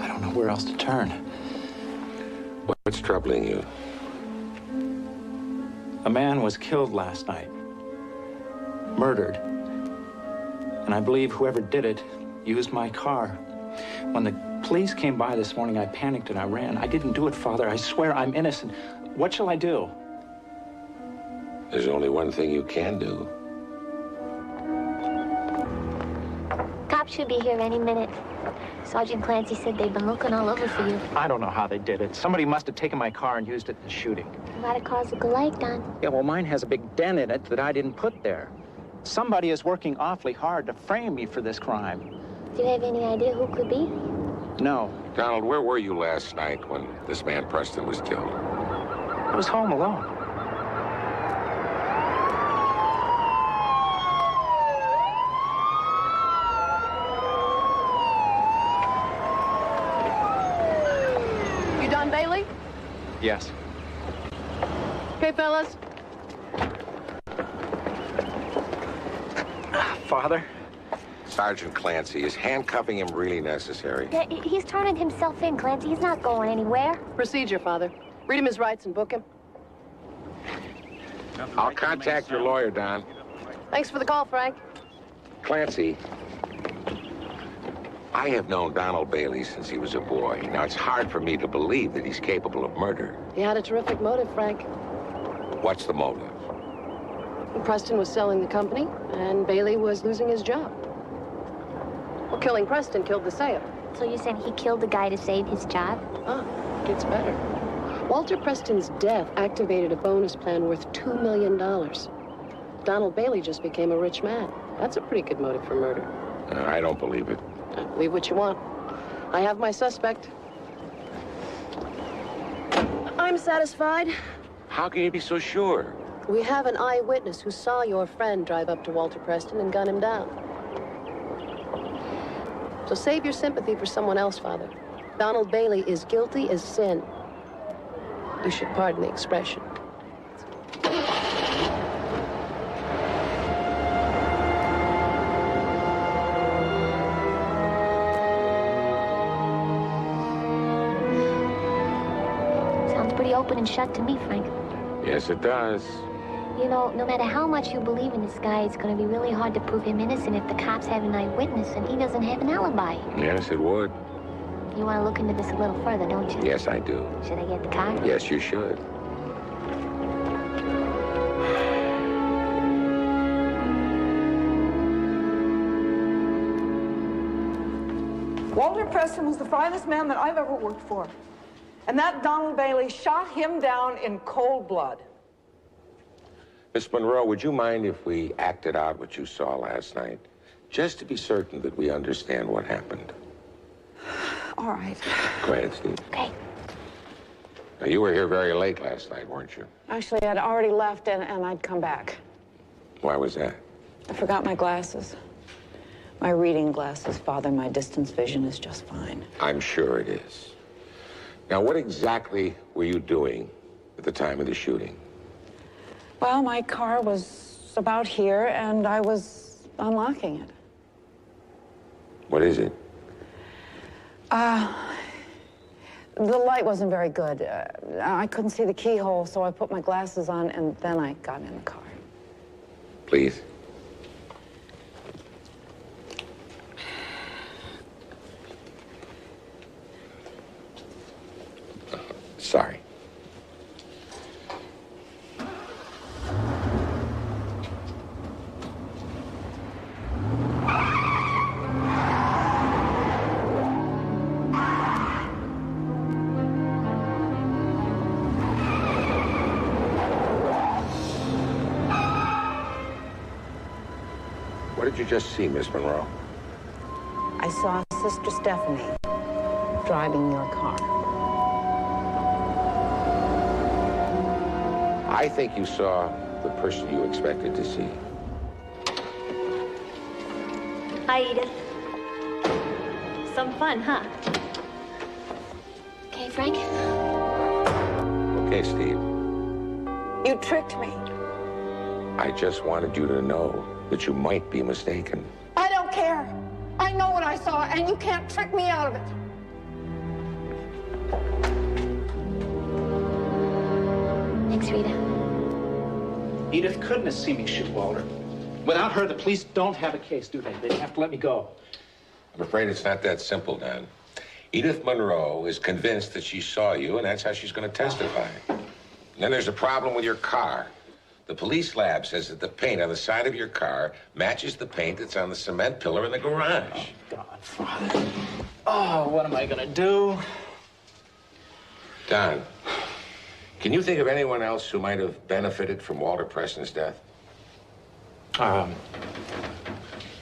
I don't know where else to turn. What's troubling you? A man was killed last night. Murdered. And I believe whoever did it used my car. When the police came by this morning, I panicked and I ran. I didn't do it, Father. I swear I'm innocent. What shall I do? There's only one thing you can do. Cops should be here any minute. Sergeant Clancy said they've been looking all over for you. I don't know how they did it. Somebody must have taken my car and used it in the shooting. A lot of cars look alike, Don. Yeah, well, mine has a big dent in it that I didn't put there. Somebody is working awfully hard to frame me for this crime. Do you have any idea who could be? No. Donald, where were you last night when this man Preston was killed? I was home alone. You Don Bailey? Yes. Okay, fellas. Father? Sergeant Clancy, is handcuffing him really necessary? Yeah, he's turning himself in, Clancy. He's not going anywhere. Procedure, Father. Read him his rights and book him. I'll contact your lawyer, Don. Thanks for the call, Frank. Clancy, I have known Donald Bailey since he was a boy. Now, it's hard for me to believe that he's capable of murder. He had a terrific motive, Frank. What's the motive? Preston was selling the company, and Bailey was losing his job. Well, killing Preston killed the sale. So you're saying he killed the guy to save his job? Ah, gets better. Walter Preston's death activated a bonus plan worth $2 million. Donald Bailey just became a rich man. That's a pretty good motive for murder. I don't believe it. Believe what you want. I have my suspect. I'm satisfied. How can you be so sure? We have an eyewitness who saw your friend drive up to Walter Preston and gun him down. So save your sympathy for someone else, Father. Donald Bailey is guilty as sin. You should pardon the expression. Sounds pretty open and shut to me, Frank. Yes, it does. You know, no matter how much you believe in this guy, it's going to be really hard to prove him innocent if the cops have an eyewitness and he doesn't have an alibi. Yes, it would. You want to look into this a little further, don't you? Yes, I do. Should I get the car? Yes, you should. Walter Preston was the finest man that I've ever worked for. And that Donald Bailey shot him down in cold blood. Miss Monroe, would you mind if we acted out what you saw last night? Just to be certain that we understand what happened. All right. Go ahead, Steve. Okay. Now, you were here very late last night, weren't you? Actually, I'd already left and I'd come back. Why was that? I forgot my glasses. My reading glasses, Father. My distance vision is just fine. I'm sure it is. Now, what exactly were you doing at the time of the shooting? Well, my car was about here, and I was unlocking it. What is it? The light wasn't very good. I couldn't see the keyhole, so I put my glasses on, and then I got in the car. Please. Sorry. What did you just see, Miss Monroe? I saw Sister Stephanie driving your car. I think you saw the person you expected to see. Hi, Edith. Some fun, huh? Okay, Frank? Okay, Steve. You tricked me. I just wanted you to know that you might be mistaken. I don't care. I know what I saw, and you can't trick me out of it. Thanks, Rita. Edith couldn't have seen me shoot Walter. Without her, the police don't have a case, do they? They'd have to let me go. I'm afraid it's not that simple, Don. Edith Monroe is convinced that she saw you, and that's how she's going to testify. And then there's a problem with your car. The police lab says that the paint on the side of your car matches the paint that's on the cement pillar in the garage. Oh, God, Father. Oh, what am I going to do? Don, can you think of anyone else who might have benefited from Walter Preston's death?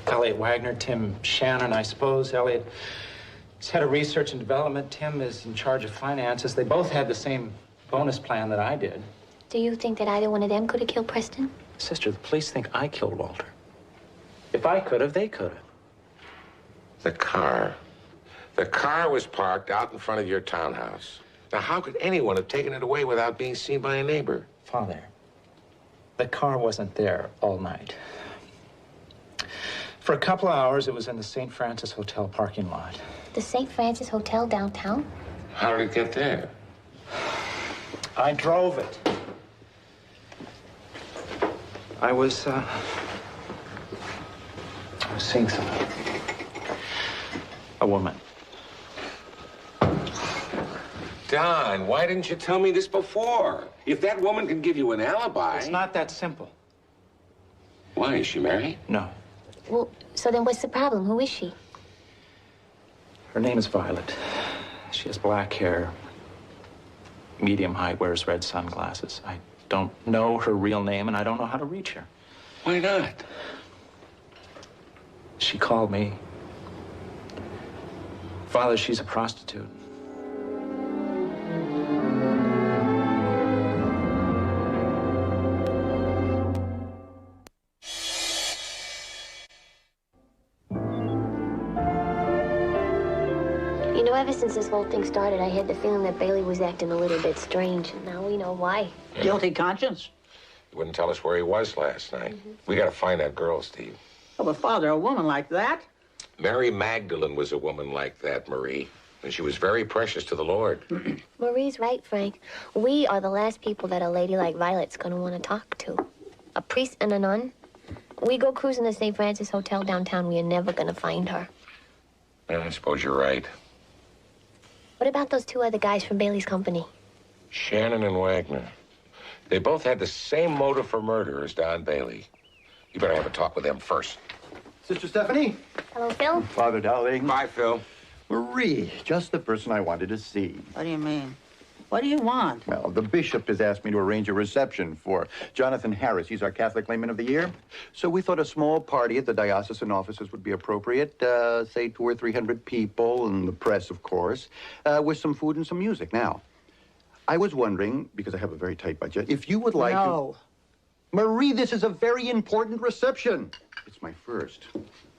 Elliot Wagner, Tim Shannon, I suppose. Elliot is head of research and development. Tim is in charge of finances. They both had the same bonus plan that I did. Do you think that either one of them could have killed Preston? Sister, the police think I killed Walter. If I could have, they could have. The car. The car was parked out in front of your townhouse. Now, how could anyone have taken it away without being seen by a neighbor? Father, the car wasn't there all night. For a couple of hours, it was in the St. Francis Hotel parking lot. The St. Francis Hotel downtown? How did it get there? I drove it. I was seeing something. A woman. Don, why didn't you tell me this before? If that woman can give you an alibi... It's not that simple. Why? Is she married? No. Well, so then what's the problem? Who is she? Her name is Violet. She has black hair, medium height, wears red sunglasses. I don't know her real name, and I don't know how to reach her. Why not? She called me. Father, she's a prostitute. You know, ever since this whole thing started, I had the feeling that Bailey was acting a little bit strange. Now we know why. Guilty conscience? You wouldn't tell us where he was last night. We gotta find that girl, Steve. Oh, but Father, a woman like that? Mary Magdalene was a woman like that, Marie. And she was very precious to the Lord. Marie's right, Frank. We are the last people that a lady like Violet's gonna want to talk to. A priest and a nun. We go cruising the St. Francis Hotel downtown, we are never gonna find her. Yeah, I suppose you're right. What about those two other guys from Bailey's company? Shannon and Wagner. They both had the same motive for murder as Don Bailey. You better have a talk with them first. Sister Stephanie? Hello, Phil? Father Dowling. Bye, Phil. Marie, just the person I wanted to see. What do you mean? What do you want? Well, the bishop has asked me to arrange a reception for Jonathan Harris. He's our Catholic Layman of the Year. So we thought a small party at the diocesan offices would be appropriate. Say 200 or 300 people, and the press, of course, with some food and some music. Now, I was wondering, because I have a very tight budget, if you would like No. to... Marie, this is a very important reception. It's my first.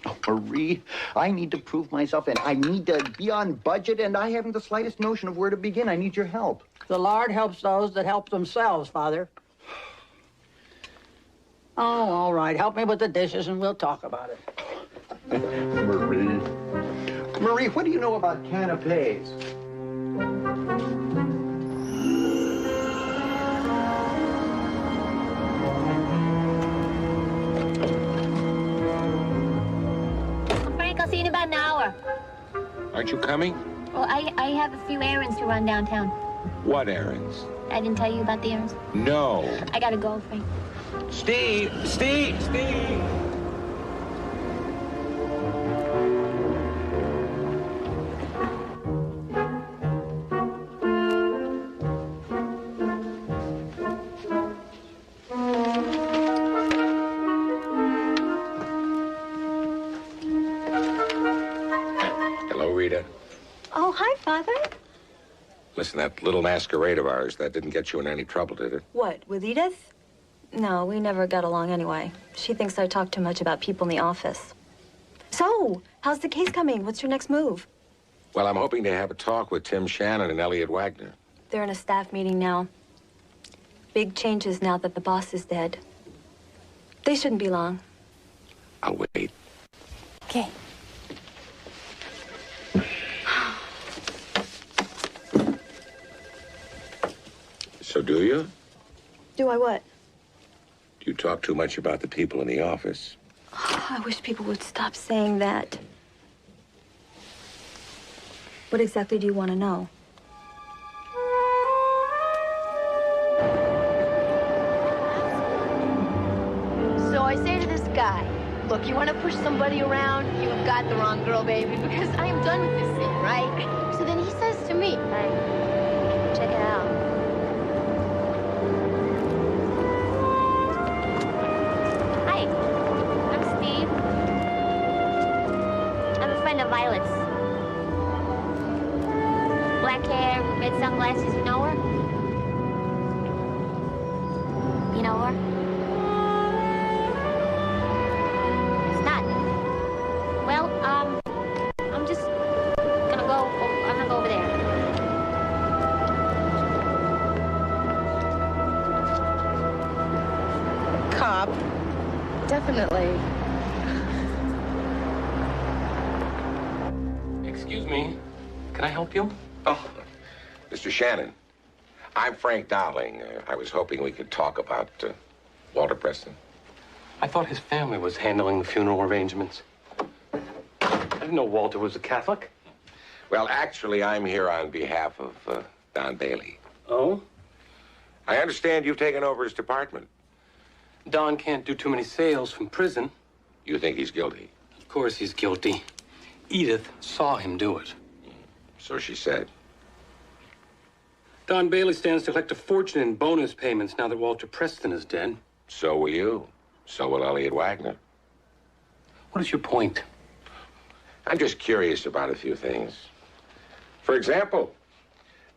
Oh, Marie, I need to prove myself, and I need to be on budget, and I haven't the slightest notion of where to begin. I need your help. The Lord helps those that help themselves, Father. Oh, all right. Help me with the dishes, and we'll talk about it. Marie. Marie, what do you know about canapes? Frank, I'll see you in about an hour. Aren't you coming? Well, I have a few errands to run downtown. What errands? I didn't tell you about the errands. No. I gotta go, Frank. Steve! Steve! Steve! Hello, Rita. Oh, hi, Father. Listen, that little masquerade of ours, that didn't get you in any trouble, did it? What, with Edith? No, we never got along anyway. She thinks I talk too much about people in the office. So, how's the case coming? What's your next move? Well, I'm hoping to have a talk with Tim Shannon and Elliot Wagner. They're in a staff meeting now. big changes now that the boss is dead. They shouldn't be long. I'll wait. Okay. So do you? Do I what? Do you talk too much about the people in the office? I wish people would stop saying that. What exactly do you want to know? So I say to this guy, look, you want to push somebody around? You've got the wrong girl, baby, because I'm done with this scene, right? So then he says to me, hey, check it out. Hi, I'm Steve. I'm a friend of Violet's. Black hair, red sunglasses, you know her? You know her? It's not. Well, I'm just gonna go, I'm gonna go over there. Cop. Definitely. Excuse me. Can I help you? Oh, Mr. Shannon, I'm Frank Dowling. I was hoping we could talk about Walter Preston. I thought his family was handling the funeral arrangements. I didn't know Walter was a Catholic. Well, actually, I'm here on behalf of Don Bailey. Oh? I understand you've taken over his department. Don can't do too many sales from prison. You think he's guilty? Of course he's guilty. Edith saw him do it. So she said. Don Bailey stands to collect a fortune in bonus payments now that Walter Preston is dead. So will you. So will Elliot Wagner. What is your point? I'm just curious about a few things. For example,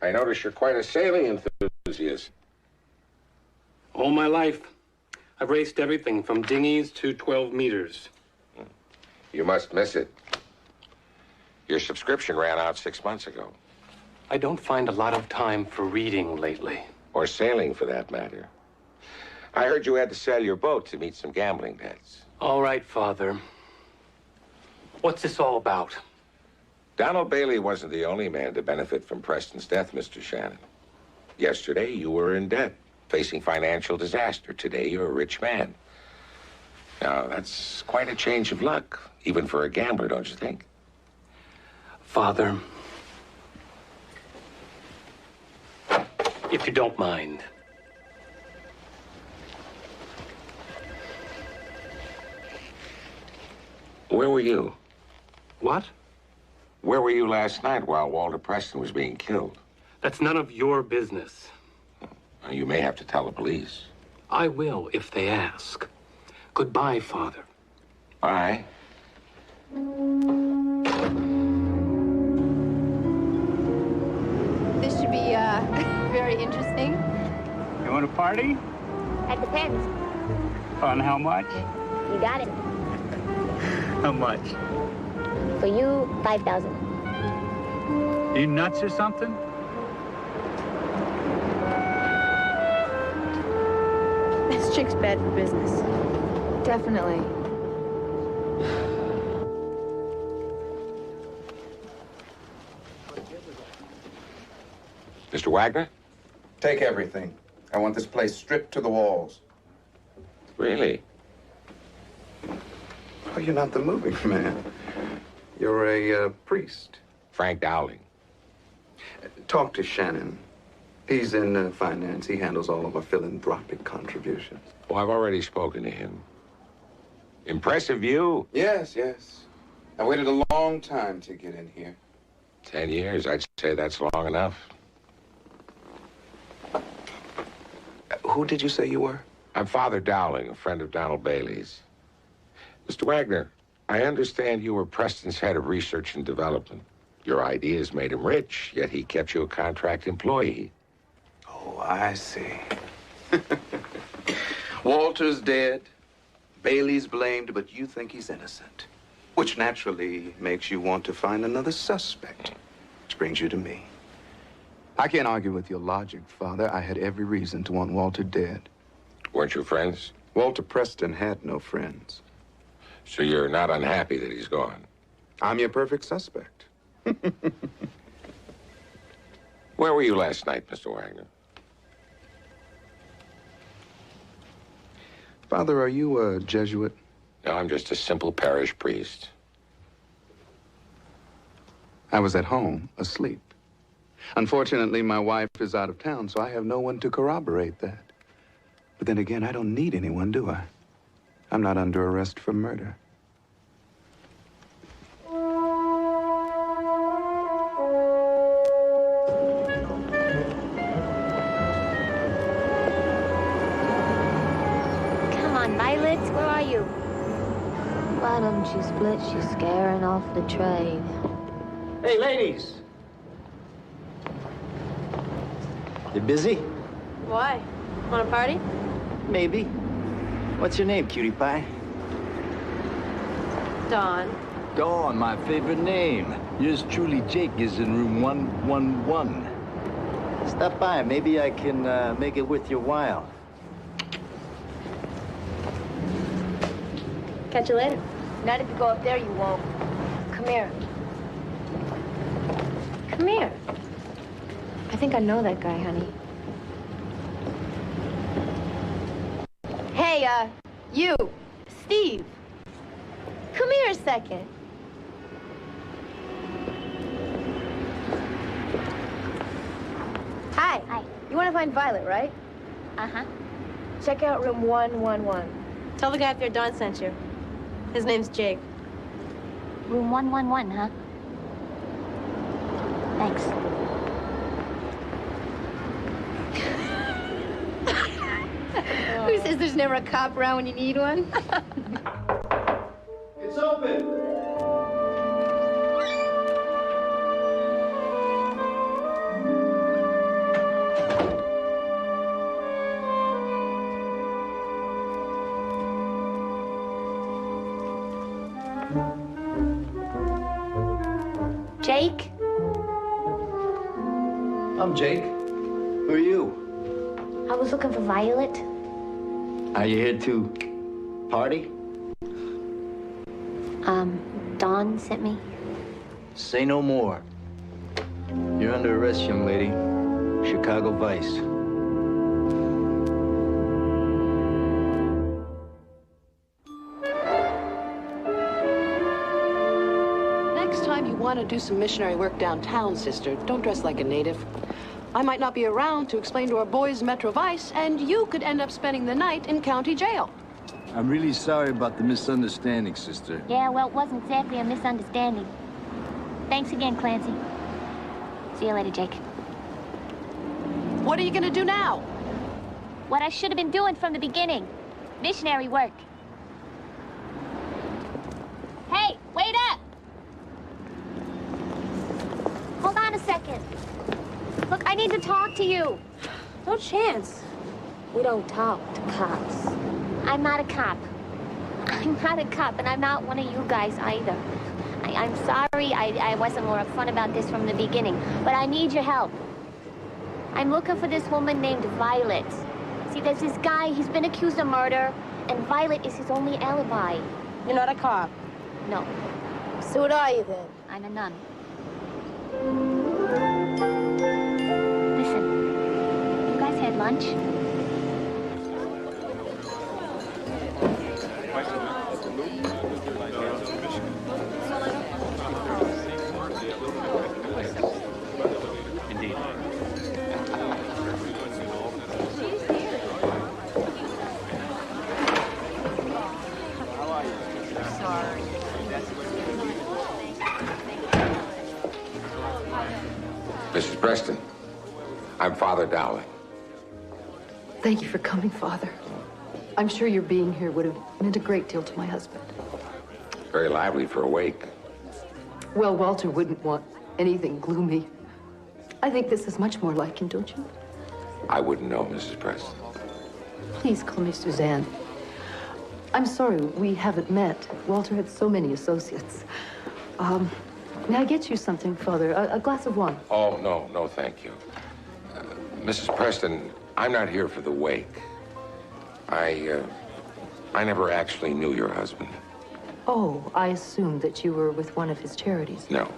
I notice you're quite a sailing enthusiast. All my life, I've raced everything from dinghies to 12 meters. You must miss it. Your subscription ran out 6 months ago. I don't find a lot of time for reading lately. Or sailing, for that matter. I heard you had to sell your boat to meet some gambling debts. All right, Father. What's this all about? Donald Bailey wasn't the only man to benefit from Preston's death, Mr. Shannon. Yesterday, you were in debt, facing financial disaster. Today, you're a rich man. Now, that's quite a change of luck, even for a gambler, don't you think? Father, if you don't mind. Where were you? What? Where were you last night while Walter Preston was being killed? That's none of your business. You may have to tell the police. I will if they ask. Goodbye, Father. Bye. This should be, very interesting. You want to party? That depends. On how much? You got it. How much? For you, 5,000. You nuts or something? This chick's bad for business. Definitely. Mr. Wagner? Take everything. I want this place stripped to the walls. Really? Oh, you're not the moving man. You're a priest. Frank Dowling. Talk to Shannon. He's in finance. He handles all of our philanthropic contributions. Oh, I've already spoken to him. Impressive view. Yes, yes. I waited a long time to get in here. 10 years, I'd say that's long enough. Who did you say you were? I'm Father Dowling, a friend of Donald Bailey's. Mr. Wagner, I understand you were Preston's head of research and development. Your ideas made him rich, yet he kept you a contract employee. Oh, I see. Walter's dead. Bailey's blamed, but you think he's innocent. Which naturally makes you want to find another suspect. Which brings you to me. I can't argue with your logic, Father. I had every reason to want Walter dead. Weren't you friends? Walter Preston had no friends. So you're not unhappy that he's gone? I'm your perfect suspect. Where were you last night, Mr. Wagner? Father, are you a Jesuit? No, I'm just a simple parish priest. I was at home, asleep. Unfortunately, my wife is out of town, so I have no one to corroborate that. But then again, I don't need anyone, do I? I'm not under arrest for murder. Come on, Violet, where are you? Why don't you split? She's scaring off the train. Hey, ladies. You busy? Why? Want a party? Maybe. What's your name, cutie pie? Dawn. Dawn, my favorite name. Yours truly, Jake, is in room 111. Stop by. Maybe I can make it worth your while. Catch you later. Not if you go up there, you won't. Come here. Come here. I think I know that guy, honey. Hey, you, Steve. Come here a second. Hi. Hi. You want to find Violet, right? Uh-huh. Check out room 111. Tell the guy up there Dawn sent you. His name's Jake. Room 111, huh? Thanks. Who says there's never a cop around when you need one? It's open. Jake? I'm Jake. Who are you? I was looking for Violet. Are you here to party? Dawn sent me. Say no more. You're under arrest, young lady. Chicago Vice. Next time you want to do some missionary work downtown, sister, don't dress like a native. I might not be around to explain to our boys Metro Vice, and you could end up spending the night in county jail. I'm really sorry about the misunderstanding, sister. Yeah, well, it wasn't exactly a misunderstanding. Thanks again, Clancy. See you later, Jake. What are you gonna do now? What I should have been doing from the beginning. Missionary work. Hey, wait up! Hold on a second. Look, I need to talk to you. No chance. We don't talk to cops. I'm not a cop. I'm not a cop, and I'm not one of you guys either. I'm sorry I wasn't more upfront about this from the beginning, but I need your help. I'm looking for this woman named Violet. See, there's this guy, he's been accused of murder, and Violet is his only alibi. You're not a cop. No. So what are you then? I'm a nun. Listen, you guys had lunch? Indeed. Sorry. Mrs. Preston, I'm Father Dowling. Thank you for coming, Father. I'm sure your being here would have meant a great deal to my husband. Very lively for a wake. Well, Walter wouldn't want anything gloomy. I think this is much more like him, don't you? I wouldn't know, Mrs. Preston. Please call me Suzanne. I'm sorry we haven't met. Walter had so many associates. May I get you something, Father? A glass of wine? Oh, no, thank you. Mrs. Preston, I'm not here for the wake. I never actually knew your husband. Oh, I assumed that you were with one of his charities. No.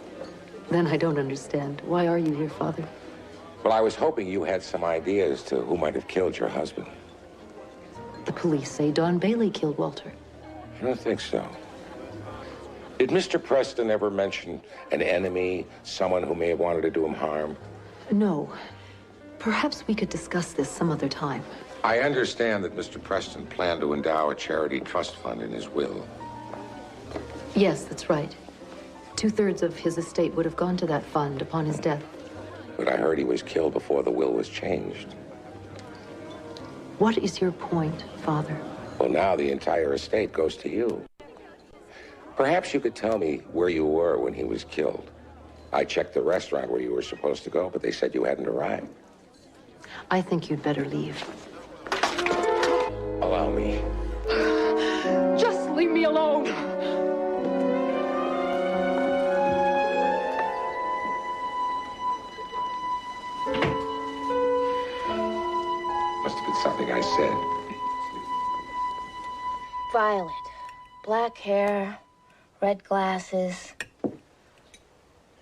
Then I don't understand. Why are you here, Father? Well, I was hoping you had some idea as to who might have killed your husband. The police say Don Bailey killed Walter. I don't think so. Did Mr. Preston ever mention an enemy, someone who may have wanted to do him harm? No. Perhaps we could discuss this some other time. I understand that Mr. Preston planned to endow a charity trust fund in his will. Yes, that's right. 2/3 of his estate would have gone to that fund upon his death. But I heard he was killed before the will was changed. What is your point, Father? Well, now the entire estate goes to you. Perhaps you could tell me where you were when he was killed. I checked the restaurant where you were supposed to go, but they said you hadn't arrived. I think you'd better leave. Allow me. Just leave me alone! Must have been something I said. Violet. Black hair, red glasses.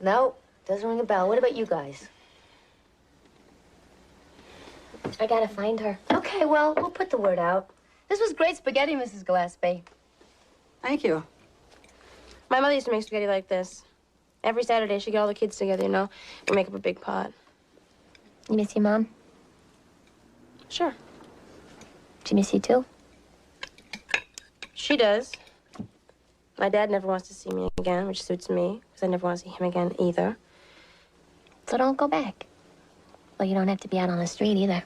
No, doesn't ring a bell. What about you guys? I gotta find her. Okay, well, we'll put the word out. This was great spaghetti, Mrs. Gillespie. Thank you. My mother used to make spaghetti like this. Every Saturday, she'd get all the kids together, you know. We make up a big pot. You miss your mom? Sure. She miss you too? She does. My dad never wants to see me again, which suits me, because I never want to see him again either. So don't go back. Well, you don't have to be out on the street either.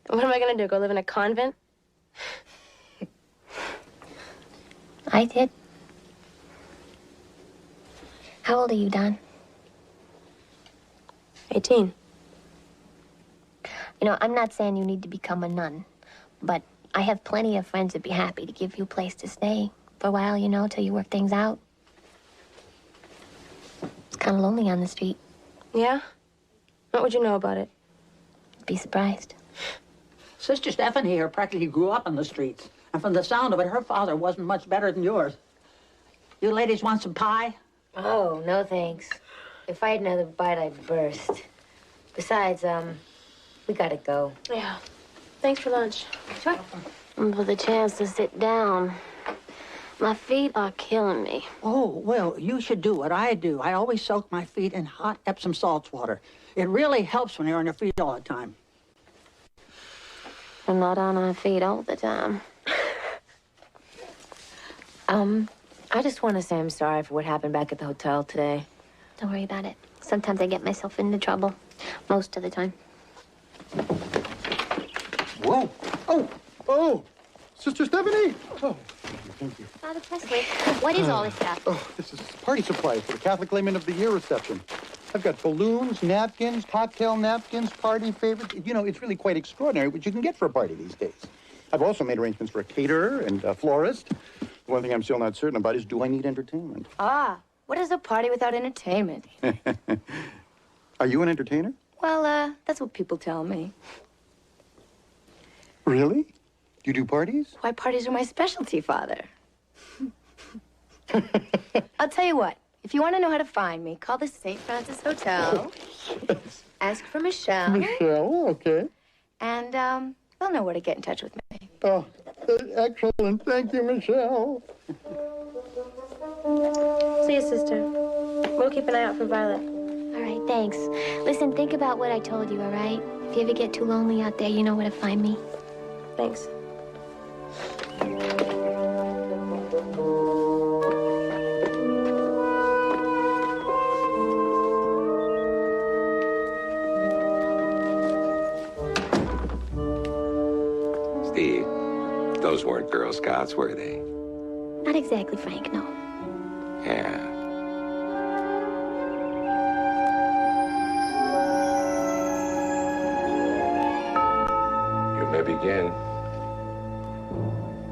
What am I going to do, go live in a convent? I did. How old are you, Don? 18. You know, I'm not saying you need to become a nun, but I have plenty of friends that'd be happy to give you a place to stay for a while, you know, till you work things out. It's kind of lonely on the street. Yeah? What would you know about it? Be surprised. Sister Stephanie here practically grew up on the streets. And from the sound of it, her father wasn't much better than yours. You ladies want some pie? Oh, no thanks. If I had another bite, I'd burst. Besides, we gotta go. Yeah. Thanks for lunch. Sure. For the chance to sit down. My feet are killing me. Oh, well, you should do what I do. I always soak my feet in hot Epsom salts water. It really helps when you're on your feet all the time. I'm not on my feet all the time. I just want to say I'm sorry for what happened back at the hotel today. Don't worry about it. Sometimes I get myself into trouble. Most of the time. Whoa. Oh, Sister Stephanie. Oh, thank you. Father Presley, what is all this stuff? Oh, this is party supplies for the Catholic Layman of the Year reception. I've got balloons, napkins, cocktail napkins, party favorites. You know, it's really quite extraordinary what you can get for a party these days. I've also made arrangements for a caterer and a florist. The one thing I'm still not certain about is, do I need entertainment? Ah, what is a party without entertainment? Are you an entertainer? Well, that's what people tell me. Really? You do parties? Why, parties are my specialty, Father. I'll tell you what. If you want to know how to find me, call the St. Francis Hotel. Ask for Michelle. Michelle, okay. And, they'll know where to get in touch with me. Oh, excellent. Thank you, Michelle. See you, sister. We'll keep an eye out for Violet. All right, thanks. Listen, think about what I told you, all right? If you ever get too lonely out there, you know where to find me. Thanks. Steve, those weren't Girl Scouts, were they? Not exactly, Frank, no. Yeah. You may begin.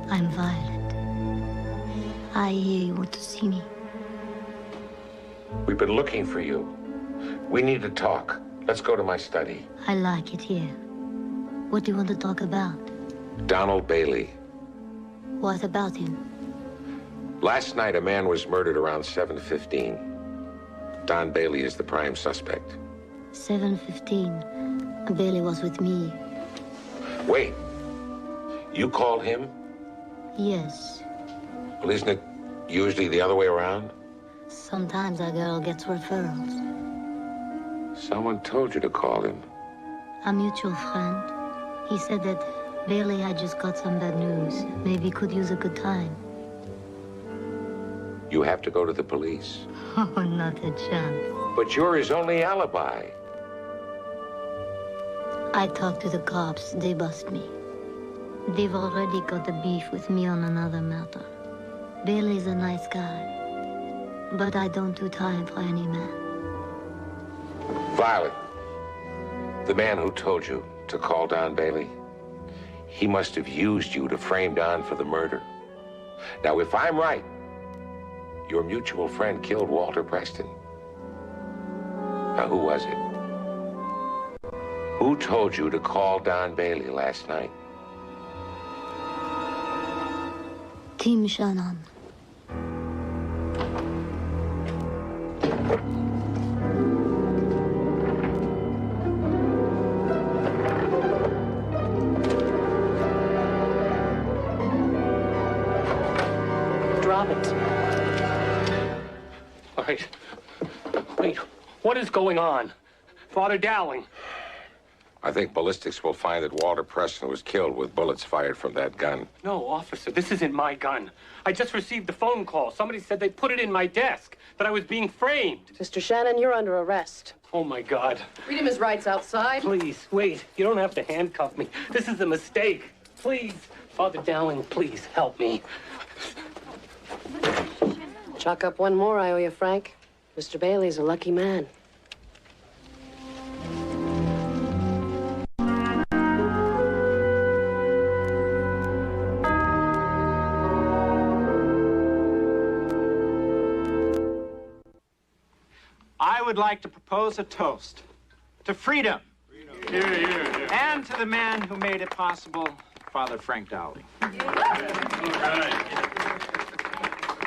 I'm Violet. I hear you want to see me. We've been looking for you. We need to talk. Let's go to my study. I like it here. What do you want to talk about? Donald Bailey. What about him? Last night, a man was murdered around 7:15. Don Bailey is the prime suspect. 7:15. Bailey was with me. Wait. You called him? Yes. Well, isn't it usually the other way around? Sometimes a girl gets referrals. Someone told you to call him. A mutual friend. He said that Bailey had just got some bad news. Maybe could use a good time. You have to go to the police. Oh, not a chance. But you're his only alibi. I talked to the cops. They bust me. They've already got a beef with me on another matter. Bailey's a nice guy. But I don't do time for any man. Violet, the man who told you to call Don Bailey, he must have used you to frame Don for the murder. Now, if I'm right, your mutual friend killed Walter Preston. Now, who was it? Who told you to call Don Bailey last night? Tim Shannon. Drop it. All right. Wait, what is going on? Father Dowling. I think ballistics will find that Walter Preston was killed with bullets fired from that gun. No, officer, this isn't my gun. I just received a phone call. Somebody said they put it in my desk, that I was being framed. Mr. Shannon, you're under arrest. Oh, my God. Read him his rights outside. Please, wait. You don't have to handcuff me. This is a mistake. Please. Father Dowling, please help me. Chalk up one more I owe you, Frank. Mr. Bailey's a lucky man. I would like to propose a toast to freedom. And to the man who made it possible, Father Frank Dowling.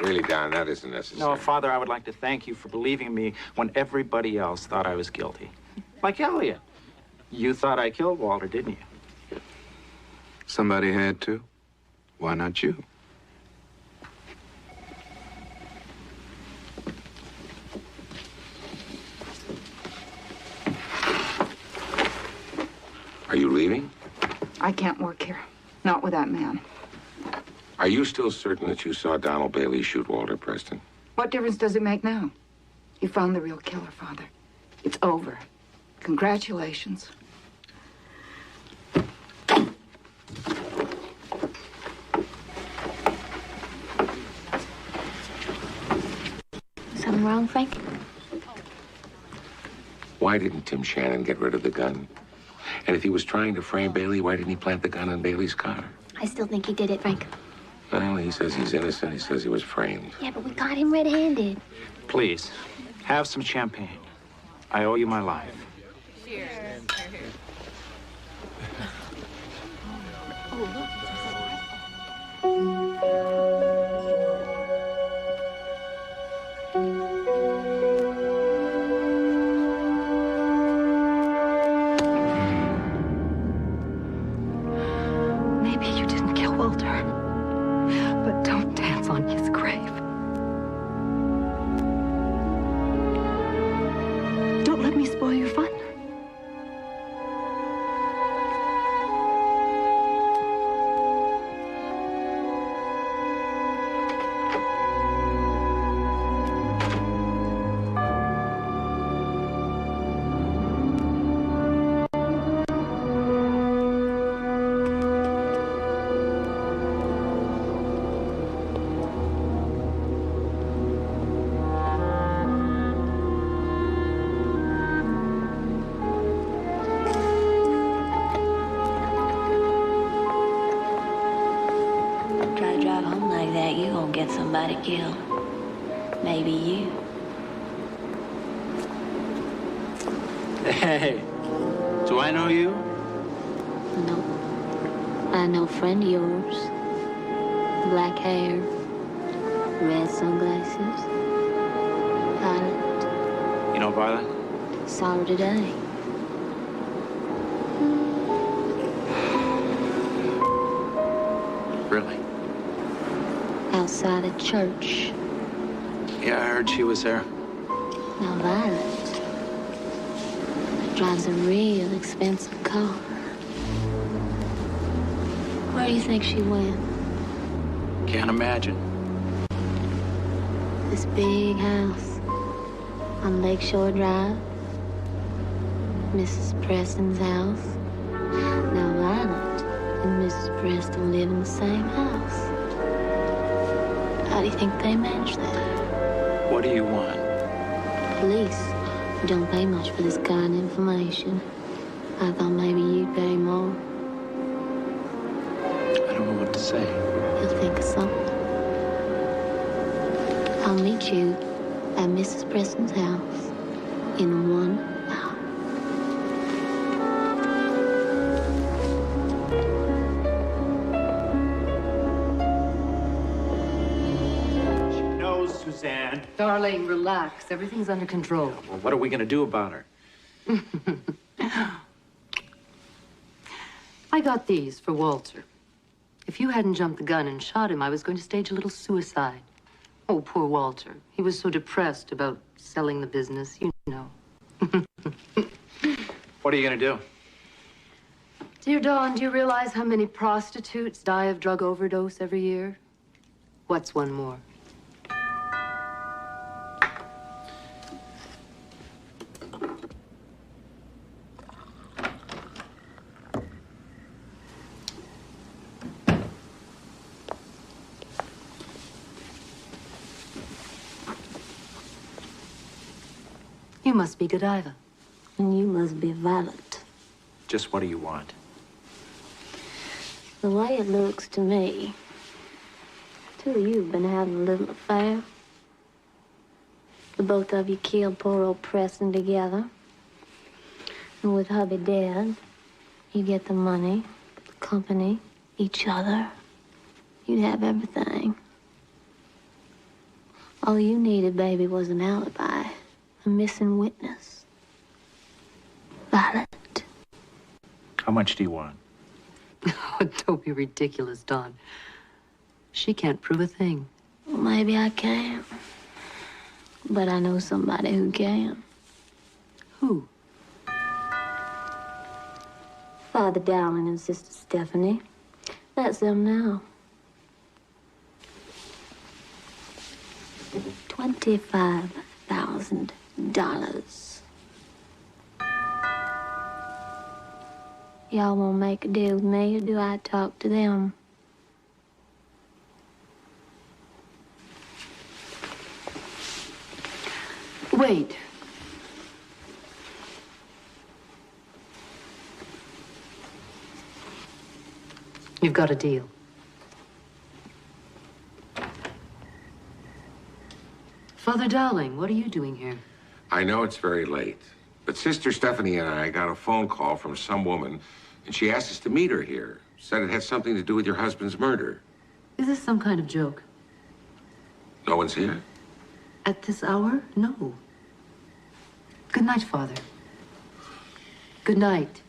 Really, Don, that isn't necessary. No, Father, I would like to thank you for believing in me when everybody else thought I was guilty. Like Elliot. You thought I killed Walter, didn't you? Somebody had to. Why not you? Are you leaving? I can't work here. Not with that man. Are you still certain that you saw Donald Bailey shoot Walter Preston? What difference does it make now? You found the real killer, Father. It's over. Congratulations. Something wrong, Frank? Why didn't Tim Shannon get rid of the gun? And if he was trying to frame Bailey, why didn't he plant the gun in Bailey's car? I still think he did it, Frank. Well, he says he's innocent. He says he was framed. Yeah, but we got him red-handed. Please, have some champagne. I owe you my life. Cheers. Maybe you didn't kill Walter, but don't dance on his grave. Don't let me spoil your fun. Try to drive home like that, you gonna get somebody killed. Maybe you. Hey, do I know you? No. I know a friend of yours. Black hair, red sunglasses. Violet. You know Violet? Saw her today. Really? Outside a church. Yeah, I heard she was there. Now Violet drives a real expensive car. Where do you think she went? Can't imagine. This big house on Lakeshore Drive. Mrs. Preston's house. Now Violet and Mrs. Preston live in the same house. How do you think they manage that? What do you want? Police don't pay much for this kind of information. I thought maybe you'd pay more. I don't know what to say. You'll think of something. I'll meet you at Mrs. Preston's house in 1 hour. No, Suzanne. Darling, relax. Everything's under control. Well, what are we going to do about her? I got these for Walter. If you hadn't jumped the gun and shot him, I was going to stage a little suicide. Oh, poor Walter. He was so depressed about selling the business, you know. What are you going to do? Dear Dawn, do you realize how many prostitutes die of drug overdose every year? What's one more? You must be Godiva. And you must be Violet. Just what do you want? The way it looks to me, two of you have been having a little affair. The both of you killed poor old Preston together. And with hubby dead, you get the money, the company, each other. You'd have everything. All you needed, baby, was an alibi, a missing witness. Violet. How much do you want? Don't be ridiculous, Dawn. She can't prove a thing. Well, maybe I can't. But I know somebody who can. Who? Father Dowling and Sister Stephanie. That's them now. $25,000. Y'all won't make a deal with me, or do I talk to them? Wait. You've got a deal. Father Dowling, what are you doing here? I know it's very late, but Sister Stephanie and I got a phone call from some woman, and she asked us to meet her here. Said it had something to do with your husband's murder. Is this some kind of joke? No one's here? At this hour? No. Good night, Father. Good night.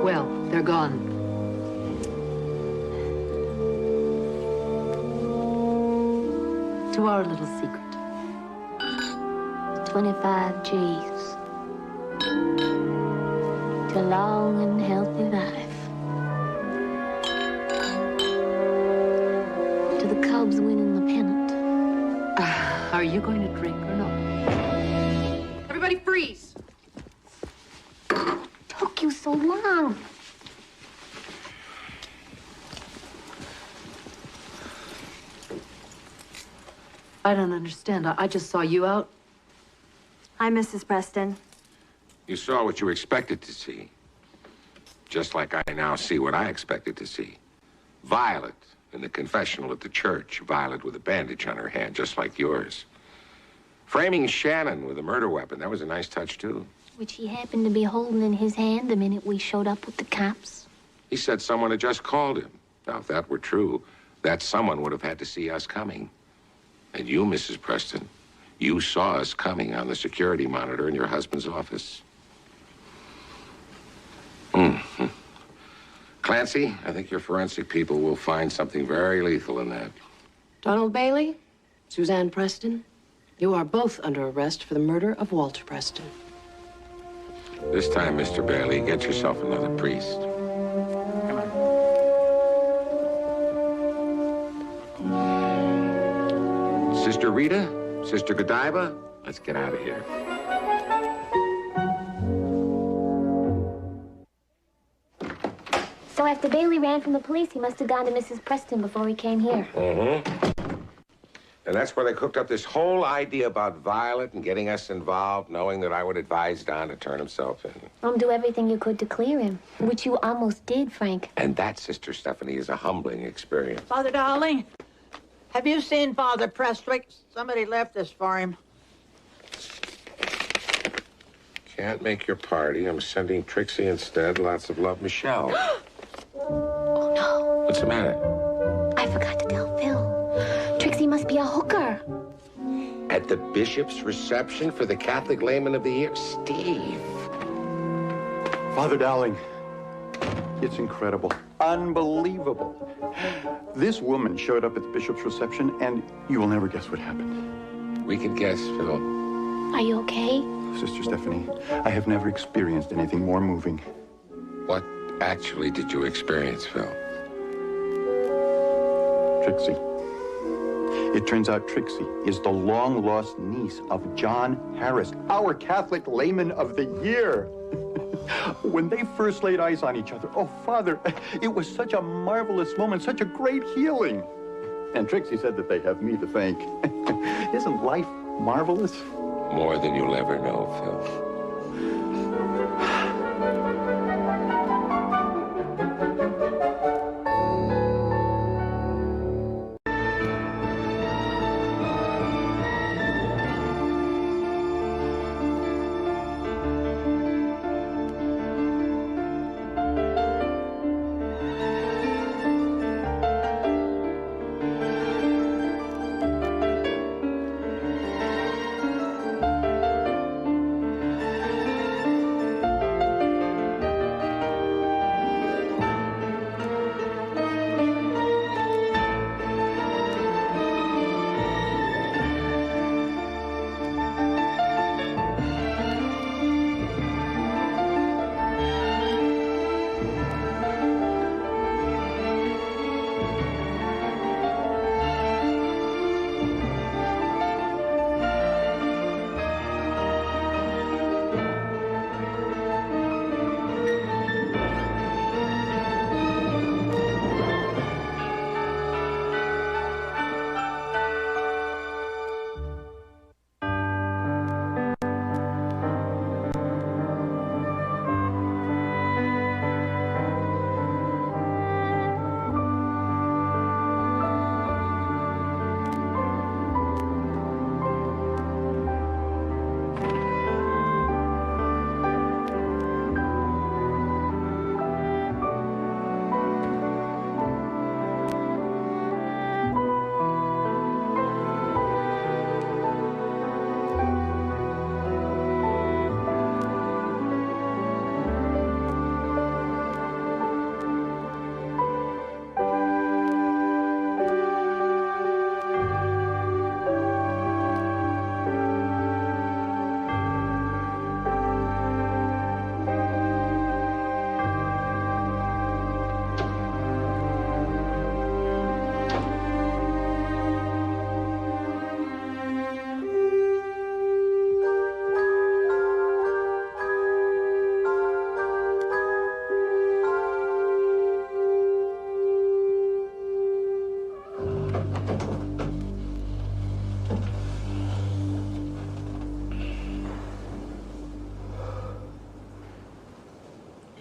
Well, they're gone. To our little secret. 25 G's. To a long and healthy life. To the Cubs winning the pennant. Are you going to drink or not? Everybody freeze! Took you so long. I don't understand. I just saw you out. Hi, Mrs. Preston. You saw what you expected to see. Just like I now see what I expected to see. Violet in the confessional at the church, Violet with a bandage on her hand, just like yours. Framing Shannon with a murder weapon, that was a nice touch, too. Which he happened to be holding in his hand the minute we showed up with the cops. He said someone had just called him. Now, if that were true, that someone would have had to see us coming. And you, Mrs. Preston, you saw us coming on the security monitor in your husband's office. Mm-hmm. Clancy, I think your forensic people will find something very lethal in that. Donald Bailey, Suzanne Preston, you are both under arrest for the murder of Walter Preston. This time, Mr. Bailey, get yourself another priest. Come on. Sister Rita, Sister Godiva, let's get out of here. So after Bailey ran from the police, he must have gone to Mrs. Preston before he came here. Mm-hmm. And that's where they cooked up this whole idea about Violet and getting us involved, knowing that I would advise Don to turn himself in. Do everything you could to clear him, which you almost did, Frank. And that, Sister Stephanie, is a humbling experience. Father Dowling, have you seen Father Prestwick? Somebody left this for him. Can't make your party. I'm sending Trixie instead. Lots of love, Michelle. Oh, no. What's the matter? I forgot to tell Phil. Trixie must be a hooker. At the bishop's reception for the Catholic Layman of the Year? Steve. Father Dowling, it's incredible. Unbelievable. This woman showed up at the bishop's reception, and you will never guess what happened. We could guess, Phil. Are you okay? Sister Stephanie, I have never experienced anything more moving. What actually did you experience, Phil? Trixie. It turns out Trixie is the long-lost niece of John Harris, our Catholic Layman of the Year. When they first laid eyes on each other, oh, Father, it was such a marvelous moment, such a great healing. And Trixie said that they have me to thank. Isn't life marvelous? More than you'll ever know, Phil.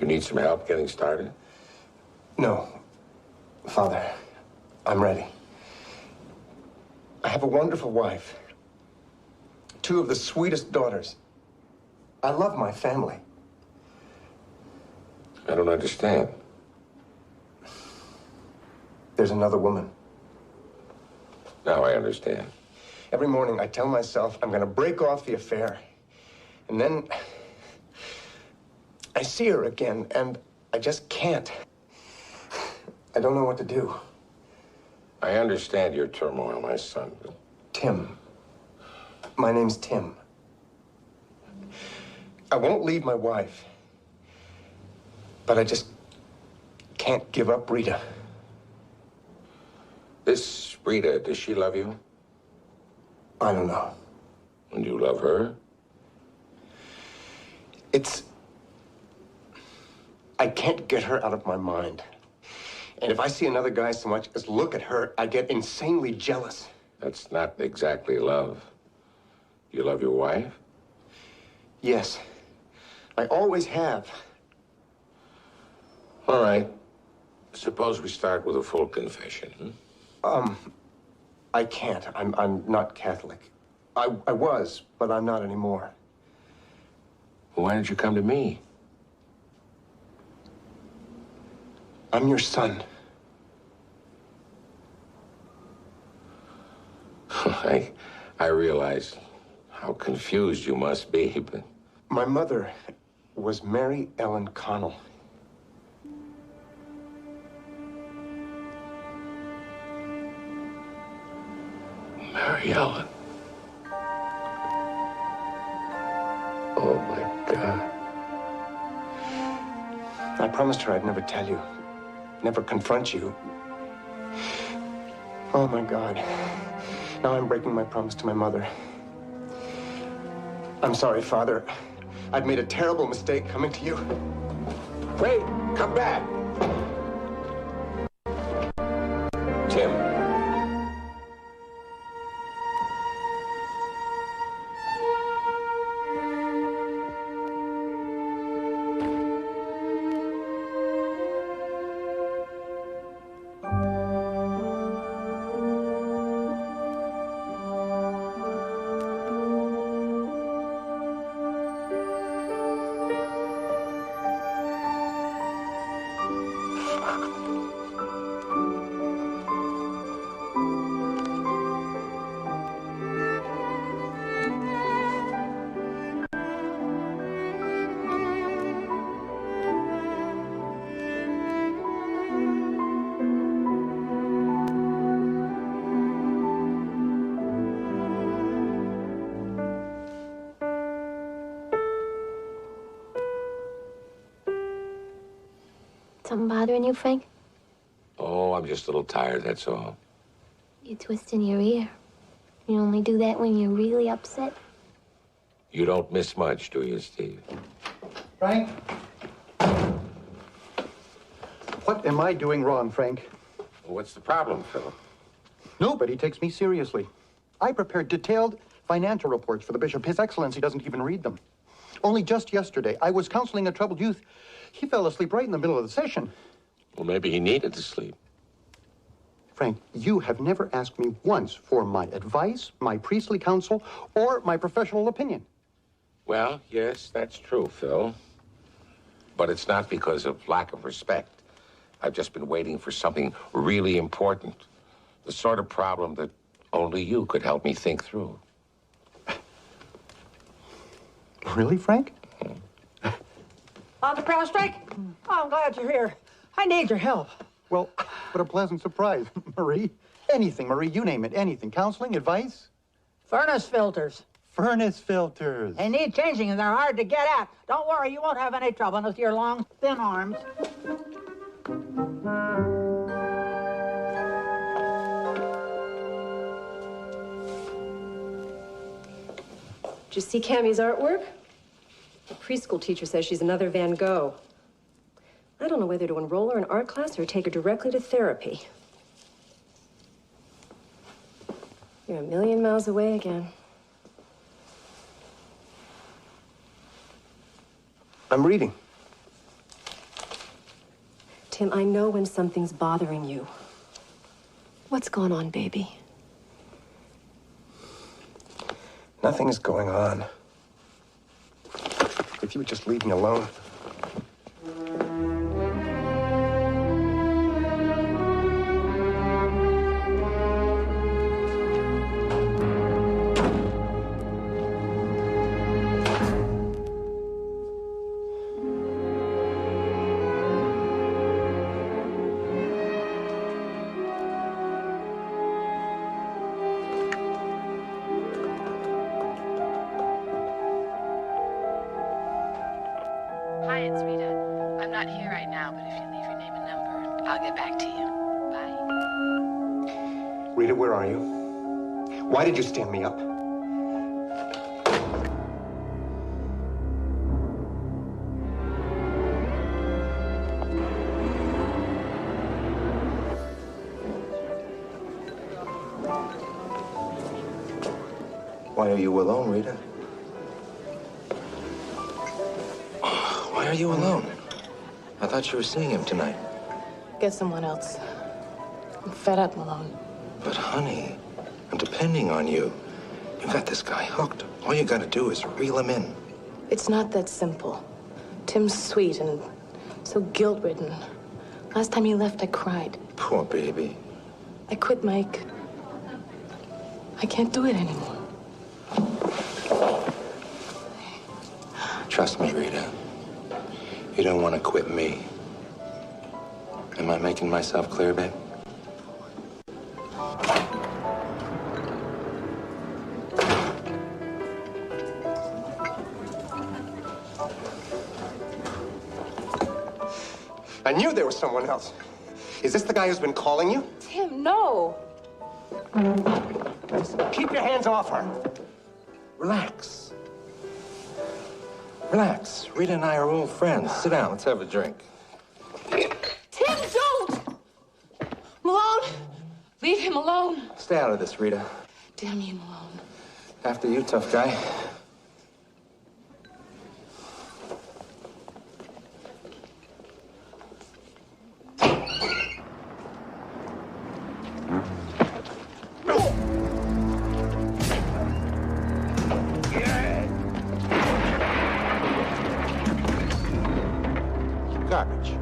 You need some help getting started? No. Father, I'm ready. I have a wonderful wife. 2 of the sweetest daughters. I love my family. I don't understand. There's another woman. Now I understand. Every morning I tell myself I'm going to break off the affair. And then I see her again, and I just can't. I don't know what to do. I understand your turmoil, my son. Tim. My name's Tim. I won't leave my wife. But I just can't give up Rita. This Rita, does she love you? I don't know. And you love her? I can't get her out of my mind. And if I see another guy so much as look at her, I get insanely jealous. That's not exactly love. You love your wife? Yes. I always have. All right. Suppose we start with a full confession. I can't. I'm not Catholic. I was, but I'm not anymore. Well, why don't you come to me? I'm your son. I realize how confused you must be, but... My mother was Mary Ellen Connell. Mary Ellen. Oh, my God. I promised her I'd never tell you, never confront you. Oh, my God. Now I'm breaking my promise to my mother. I'm sorry, Father. I've made a terrible mistake coming to you. Wait, come back. Tim. Something bothering you, Frank? Oh, I'm just a little tired, that's all. You twisting your ear. You only do that when you're really upset. You don't miss much, do you, Steve? Frank? What am I doing wrong, Frank? Well, what's the problem, Phil? Nobody takes me seriously. I prepared detailed financial reports for the bishop. His Excellency doesn't even read them. Only just yesterday, I was counseling a troubled youth. He fell asleep right in the middle of the session. Well, maybe he needed to sleep. Frank, you have never asked me once for my advice, my priestly counsel, or my professional opinion. Well, yes, that's true, Phil. But it's not because of lack of respect. I've just been waiting for something really important. The sort of problem that only you could help me think through. Really, Frank? On the prostrate? Oh, I'm glad you're here. I need your help. Well, what a pleasant surprise, Marie. Anything, Marie, you name it, anything. Counseling, advice? Furnace filters. Furnace filters. They need changing and they're hard to get at. Don't worry, you won't have any trouble with your long, thin arms. Did you see Cammie's artwork? The preschool teacher says she's another Van Gogh. I don't know whether to enroll her in art class or take her directly to therapy. You're a million miles away again. I'm reading. Tim, I know when something's bothering you. What's going on, baby? Nothing's going on. If you would just leave me alone. Hi, it's Rita. I'm not here right now, but if you leave your name and number, I'll get back to you. Bye. Rita, where are you? Why did you stand me up? Why are you alone, Rita? Why are you alone? I thought you were seeing him tonight. Get someone else. I'm fed up, Malone. But honey, I'm depending on you. You got this guy hooked. All you gotta do is reel him in. It's not that simple. Tim's sweet and so guilt-ridden. Last time he left, I cried. Poor baby. I quit, Mike. I can't do it anymore. Trust me, Rita. You don't want to quit me. Am I making myself clear, babe? I knew there was someone else. Is this the guy who's been calling you? Tim, no. Keep your hands off her. Relax. Relax. Rita and I are old friends. Sit down. Let's have a drink. Tim, don't! Malone, leave him alone. Stay out of this, Rita. Damn you, Malone. After you, tough guy. Garbage.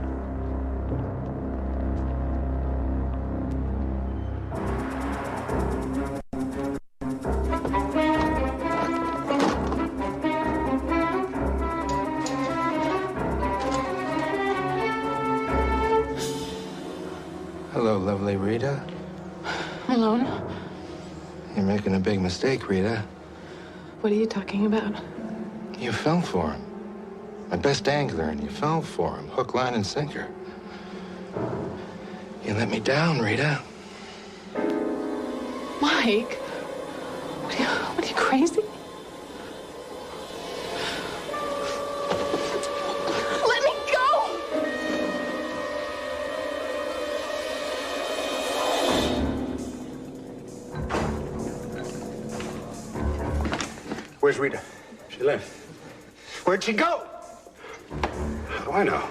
Hello, lovely Rita. Malone, You're making a big mistake, Rita. what are you talking about? You fell for him. My best angler, and you fell for him. Hook, line, and sinker. You let me down, Rita. Mike, what are you crazy? Let me go! Where's Rita? She left. Where'd she go? How do I know?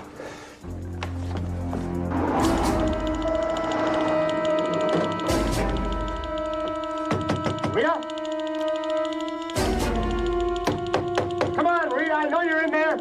Rita? Come on, Rita, I know you're in there.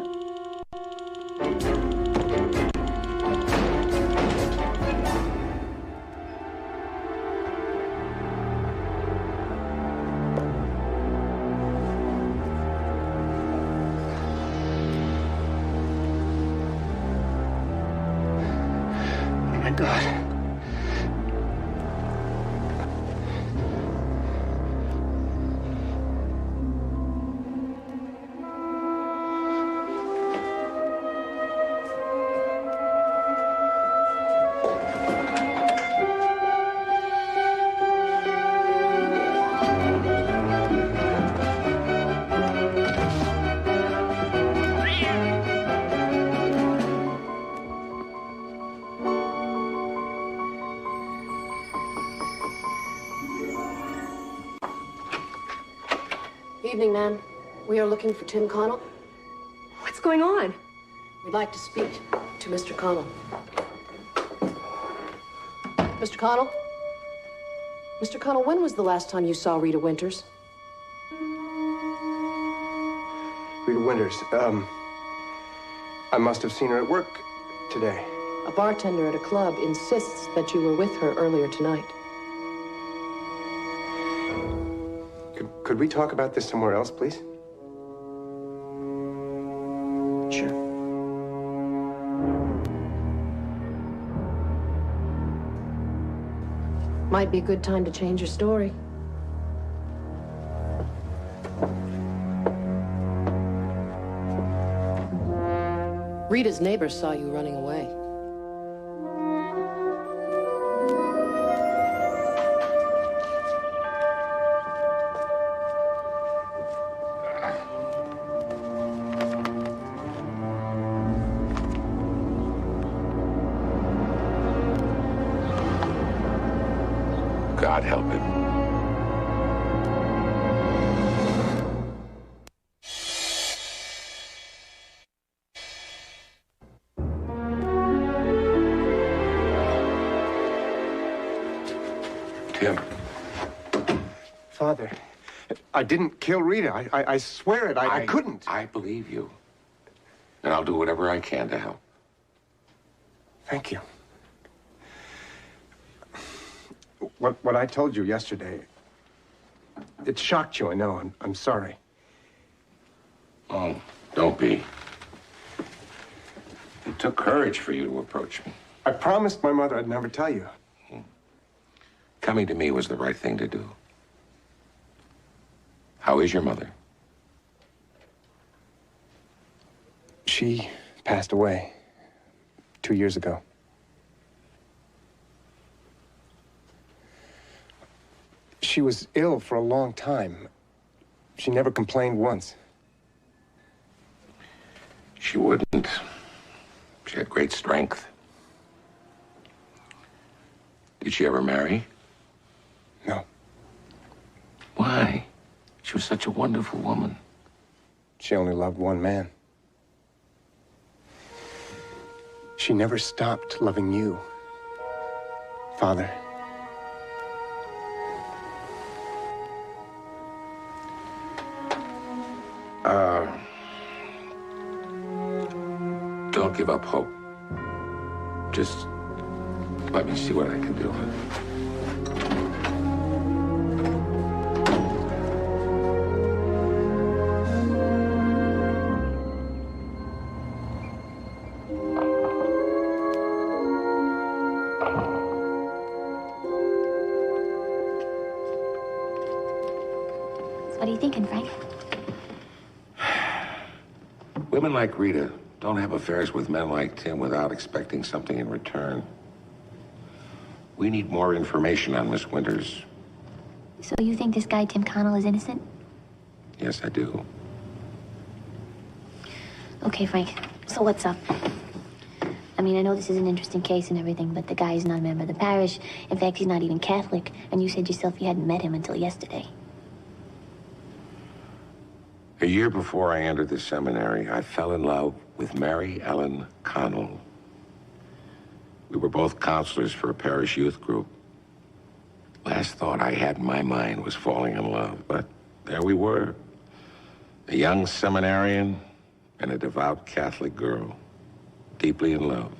Oh, my God. Evening, ma'am. We are looking for Tim Connell. What's going on? We'd like to speak to Mr. Connell. Mr. Connell? Mr. Connell, when was the last time you saw Rita Winters? Rita Winters, I must have seen her at work today. A bartender at a club insists that you were with her earlier tonight. Could we talk about this somewhere else, please? Sure. Might be a good time to change your story. Rita's neighbors saw you running away. God help him. Tim. Father, I didn't kill Rita. I swear it. I couldn't. I believe you. And I'll do whatever I can to help. Thank you. What I told you yesterday, it shocked you, I know. I'm sorry. Oh, don't be. It took courage for you to approach me. I promised my mother I'd never tell you. Coming to me was the right thing to do. How is your mother? She passed away 2 years ago. She was ill for a long time. She never complained once. She wouldn't. She had great strength. Did she ever marry? No. Why? She was such a wonderful woman. She only loved one man. She never stopped loving you, Father. Don't give up hope. Just let me see what I can do. So what are you thinking, Frank? Women like Rita don't have affairs with men like Tim without expecting something in return. We need more information on Miss Winters. So you think this guy, Tim Connell, is innocent? Yes, I do. Okay, Frank. So what's up? I mean, I know this is an interesting case and everything, but the guy is not a member of the parish. In fact, he's not even Catholic. And you said yourself you hadn't met him until yesterday. A year before I entered the seminary, I fell in love with Mary Ellen Connell. We were both counselors for a parish youth group. Last thought I had in my mind was falling in love, but there we were. A young seminarian and a devout Catholic girl, deeply in love.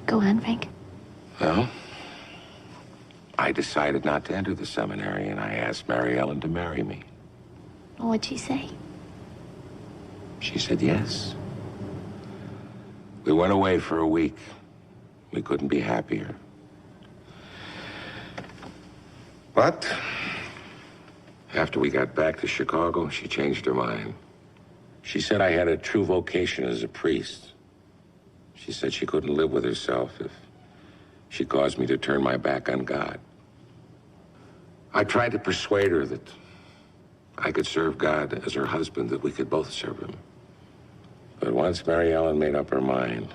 Go on, Frank. Well, I decided not to enter the seminary, and I asked Mary Ellen to marry me. What'd she say? She said yes. We went away for a week. We couldn't be happier. But after we got back to Chicago, she changed her mind. She said I had a true vocation as a priest. She said she couldn't live with herself if she caused me to turn my back on God. I tried to persuade her that I could serve God as her husband, that we could both serve him. But once Mary Ellen made up her mind,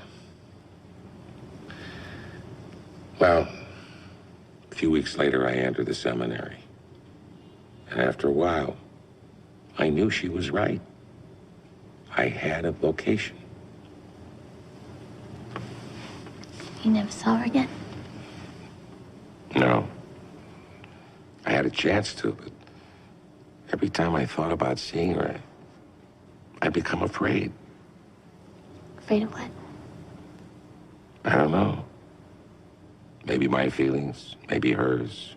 well, a few weeks later, I entered the seminary. And after a while, I knew she was right. I had a vocation. You never saw her again? No. had a chance to, but every time I thought about seeing her, I'd become afraid. Afraid of what? I don't know. Maybe my feelings, maybe hers.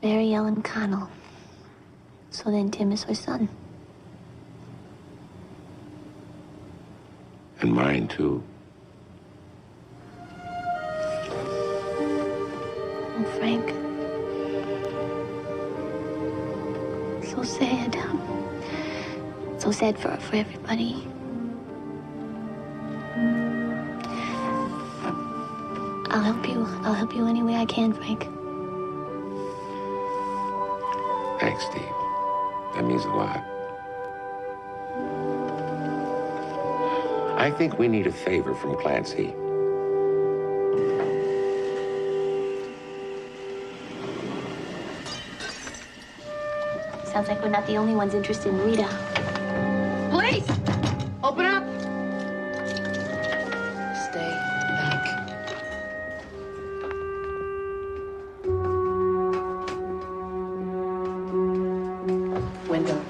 Mary Ellen Connell. So then Tim is her son. And mine, too. Oh, Frank. So sad. So sad for everybody. I'll help you. I'll help you any way I can, Frank. Thanks, Steve. That means a lot. I think we need a favor from Clancy. Sounds like we're not the only ones interested in Rita. Police! Open up! Stay back. Window.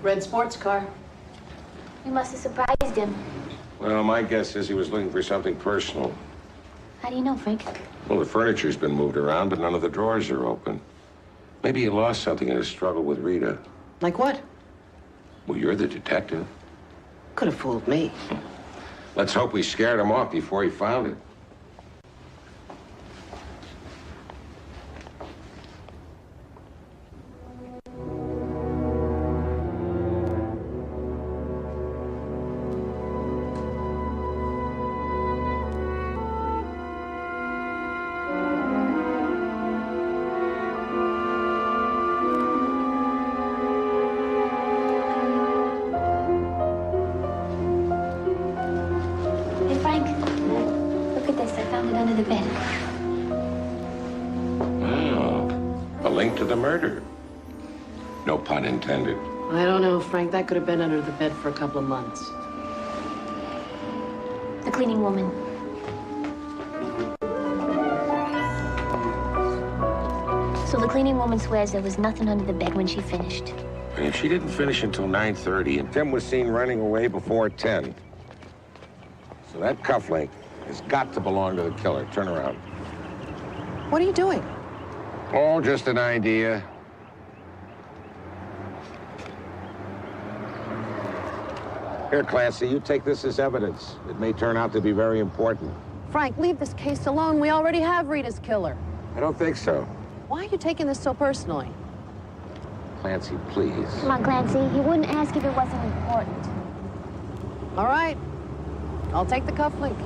Red sports car. We must have surprised him. Well, my guess is he was looking for something personal. How do you know, Frank? Well, the furniture's been moved around, but none of the drawers are open. Maybe he lost something in his struggle with Rita. Like what? Well, you're the detective. Could have fooled me. Let's hope we scared him off before he found it. Hey, Frank. Look at this. I found it under the bed. Wow. A link to the murder. No pun intended. I don't know, Frank. That could have been under the bed for a couple of months. The cleaning woman. So the cleaning woman swears there was nothing under the bed when she finished. And she didn't finish until 9:30, and Tim was seen running away before 10. So that cufflink has got to belong to the killer. Turn around. What are you doing? Oh, just an idea. Here, Clancy, you take this as evidence. It may turn out to be very important. Frank, leave this case alone. We already have Rita's killer. I don't think so. Why are you taking this so personally? Clancy, please. Come on, Clancy. He wouldn't ask if it wasn't important. All right. I'll take the cufflink.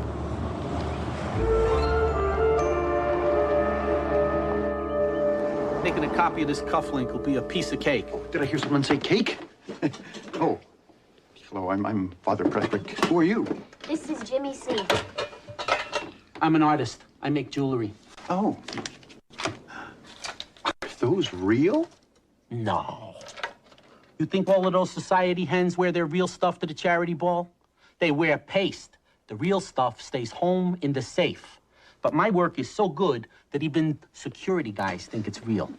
Making a copy of this cufflink will be a piece of cake. Did I hear someone say cake? Oh. Hello, I'm Father Prestwick. Who are you? This is Jimmy C. I'm an artist. I make jewelry. Oh. Are those real? No. You think all of those society hens wear their real stuff to the charity ball? They wear paste. The real stuff stays home in the safe. But my work is so good that even security guys think it's real.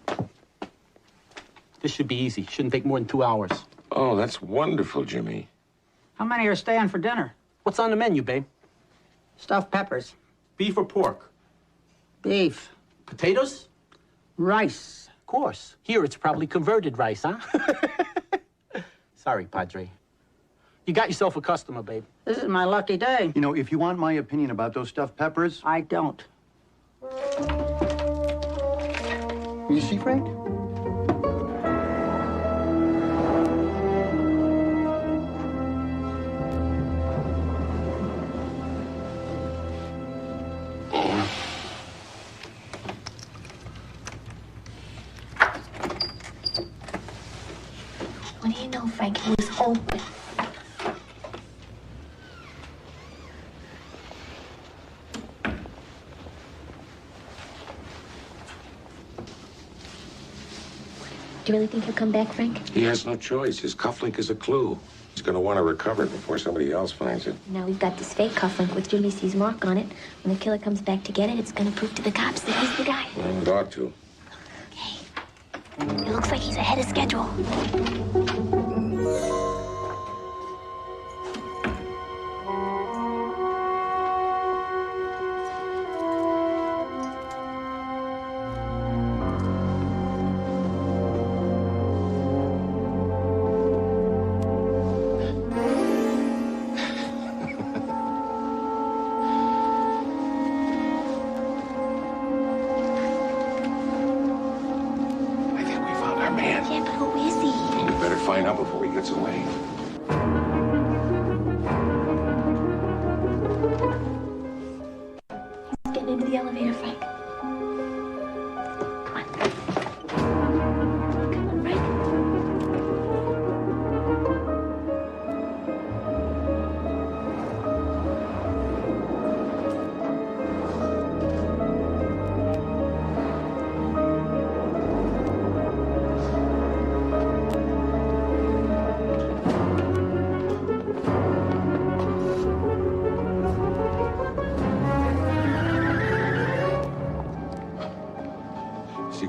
This should be easy. Shouldn't take more than 2 hours. Oh, that's wonderful, Jimmy. How many are staying for dinner? What's on the menu, babe? Stuffed peppers. Beef or pork? Beef. Potatoes? Rice. Of course. Here, it's probably converted rice, huh? Sorry, Padre. You got yourself a customer, babe. This is my lucky day. You know, if you want my opinion about those stuffed peppers... I don't. You see, Frank? What do you know, Frank? It was open. Do you really think he'll come back, Frank? He has no choice. His cufflink is a clue. He's going to want to recover it before somebody else finds it. Now we've got this fake cufflink with Jimmy C's mark on it. When the killer comes back to get it, it's gonna prove to the cops that he's the guy. Well, it ought to. It looks like he's ahead of schedule.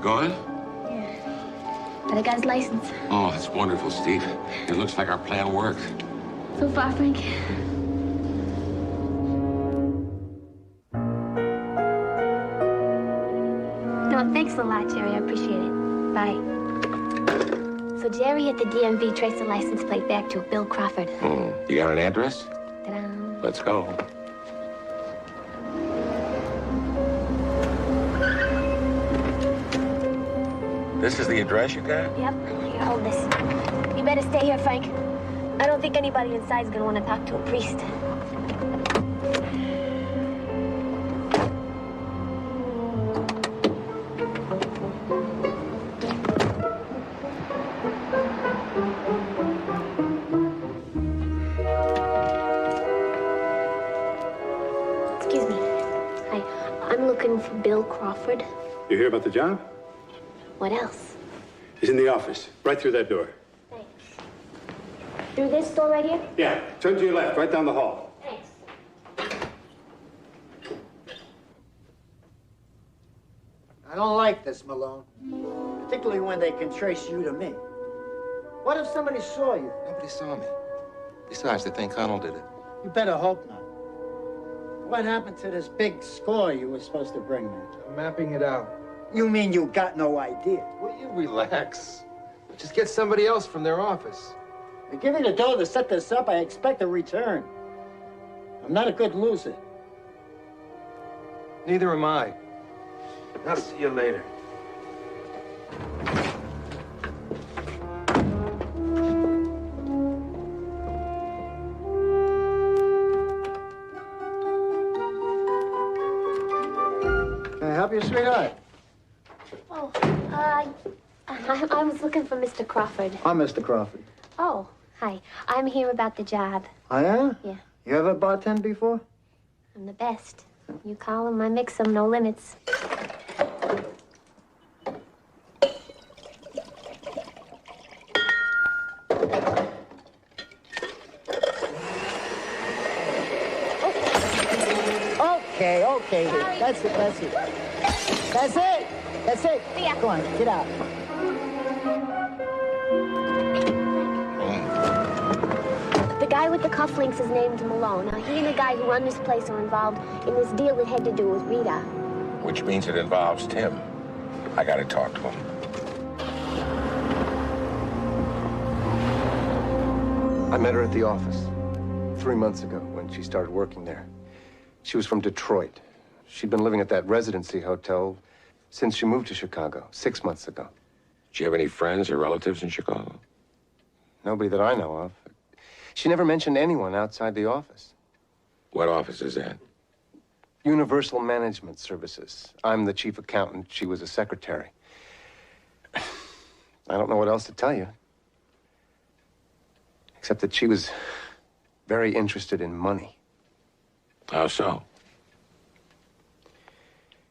Gone? Yeah. But I got his license. Oh, that's wonderful, Steve. It looks like our plan worked. So far, Frank. No, thanks a lot, Jerry. I appreciate it. Bye. So Jerry at the DMV traced the license plate back to Bill Crawford. You got an address? Ta-da. Let's go. This is the address you got? Yep. Here, hold this. You better stay here, Frank. I don't think anybody inside is going to want to talk to a priest. Excuse me. Hi. I'm looking for Bill Crawford. You hear about the job? What else? He's in the office, right through that door. Thanks. Through this door right here? Yeah, turn to your left, right down the hall. Thanks. I don't like this, Malone. Particularly when they can trace you to me. What if somebody saw you? Nobody saw me. Besides, they think Connell did it. You better hope not. What happened to this big score you were supposed to bring me? I'm mapping it out. You mean you got no idea? Will you relax? Just get somebody else from their office. You give me the dough to set this up, I expect a return. I'm not a good loser. Neither am I. I'll see you later. Can I help you, sweetheart? Oh, I was looking for Mr. Crawford. I'm Mr. Crawford. Oh, hi. I'm here about the job. Oh, yeah? Yeah. You ever bartend before? I'm the best. You call 'em, I mix 'em, no limits. Okay. That's it. That's it. Yeah. Go on, get out. The guy with the cufflinks is named Malone. Now, he and the guy who run this place are involved in this deal that had to do with Rita. Which means it involves Tim. I got to talk to him. I met her at the office 3 months ago when she started working there. She was from Detroit. She'd been living at that residency hotel since she moved to Chicago 6 months ago. Do you have any friends or relatives in Chicago? Nobody that I know of. She never mentioned anyone outside the office. What office is that? Universal Management Services. I'm the chief accountant. She was a secretary. I don't know what else to tell you. Except that she was very interested in money. How so?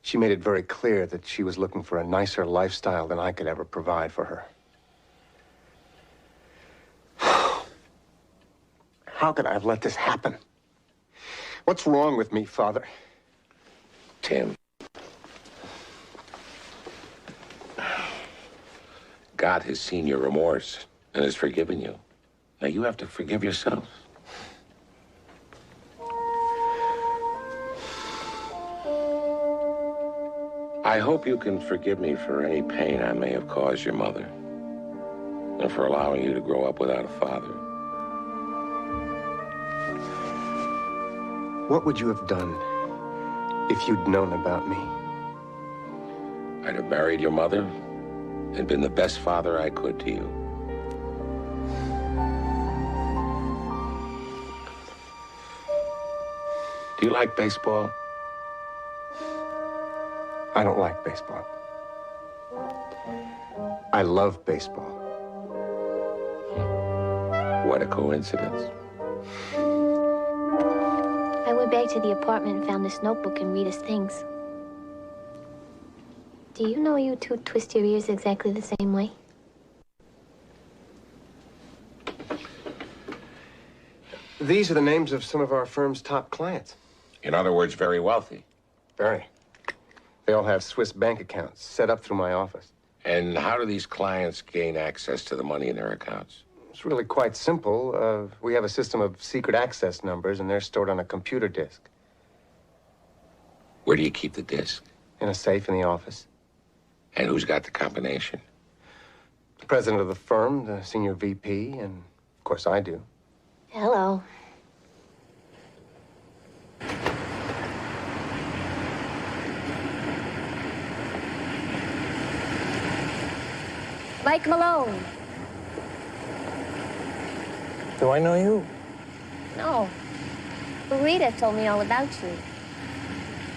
She made it very clear that she was looking for a nicer lifestyle than I could ever provide for her. How could I have let this happen? What's wrong with me, Father? Tim. God has seen your remorse and has forgiven you. Now you have to forgive yourself. I hope you can forgive me for any pain I may have caused your mother, and for allowing you to grow up without a father. What would you have done if you'd known about me? I'd have married your mother and been the best father I could to you. Do you like baseball? I don't like baseball. I love baseball. What a coincidence. I went back to the apartment and found this notebook and Rita's things. Do you know you two twist your ears exactly the same way? These are the names of some of our firm's top clients. In other words, very wealthy. Very. They all have Swiss bank accounts set up through my office. And how do these clients gain access to the money in their accounts? It's really quite simple. We have a system of secret access numbers, and they're stored on a computer disk. Where do you keep the disk? In a safe in the office. And who's got the combination? The president of the firm, the senior VP, and of course I do. Hello. Mike Malone. Do I know you? No. But Rita told me all about you.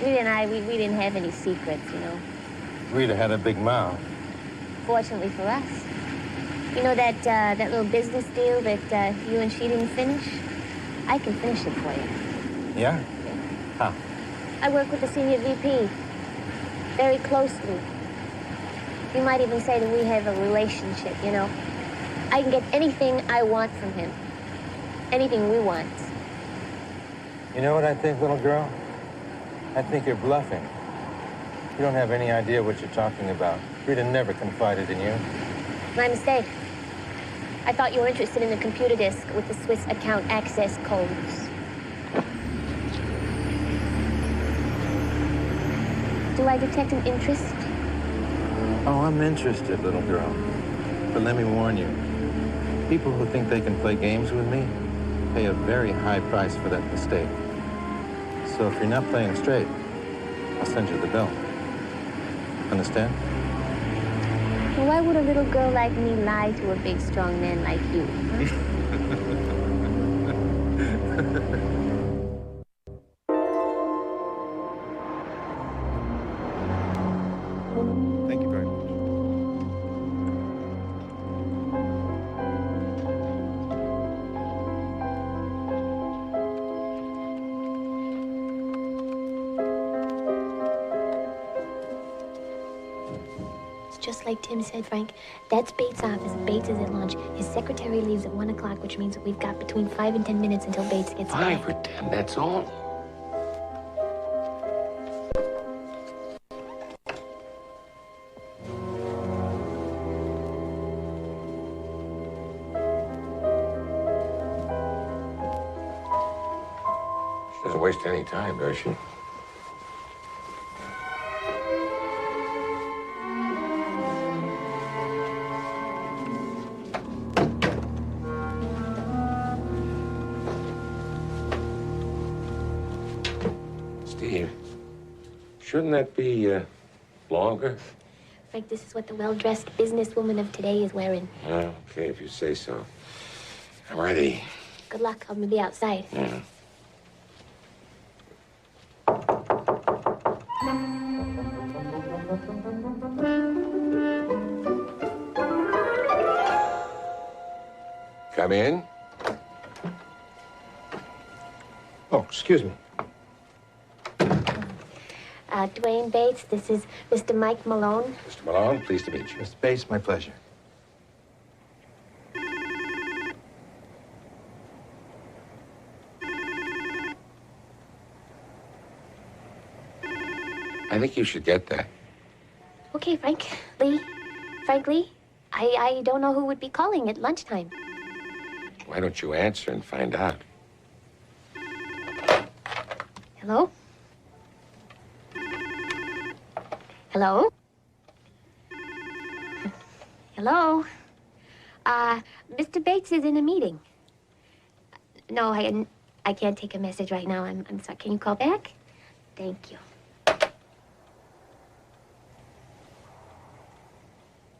Rita and I, we didn't have any secrets, you know. Rita had a big mouth. Fortunately for us. You know that little business deal that you and she didn't finish? I can finish it for you. Yeah? How? I work with the senior VP. Very closely. You might even say that we have a relationship, you know. I can get anything I want from him. Anything we want. You know what I think, little girl? I think you're bluffing. You don't have any idea what you're talking about. Rita never confided in you. My mistake. I thought you were interested in the computer disk with the Swiss account access codes. Do I detect an interest? Oh, I'm interested, little girl. But let me warn you. People who think they can play games with me pay a very high price for that mistake. So if you're not playing straight, I'll send you the bill. Understand? Well, why would a little girl like me lie to a big, strong man like you? Thank you very much. Just like Tim said, Frank, that's Bates' office. Bates is at lunch. His secretary leaves at 1 o'clock, which means that we've got between 5 and 10 minutes until Bates gets back. 5 or 10, that's all. She doesn't waste any time, does she? Steve, shouldn't that be longer? Frank, this is what the well-dressed businesswoman of today is wearing. Okay, if you say so. I'm ready. Good luck. I'm gonna be outside. Yeah. Come in. Oh, excuse me. Dwayne Bates, this is Mr. Mike Malone. Mr. Malone, pleased to meet you. Mr. Bates, my pleasure. I think you should get that. Okay, Frank. Lee. Frank Lee. I don't know who would be calling at lunchtime. Why don't you answer and find out? Hello? Hello? Hello? Mr. Bates is in a meeting. No, I can't take a message right now. I'm sorry. Can you call back? Thank you.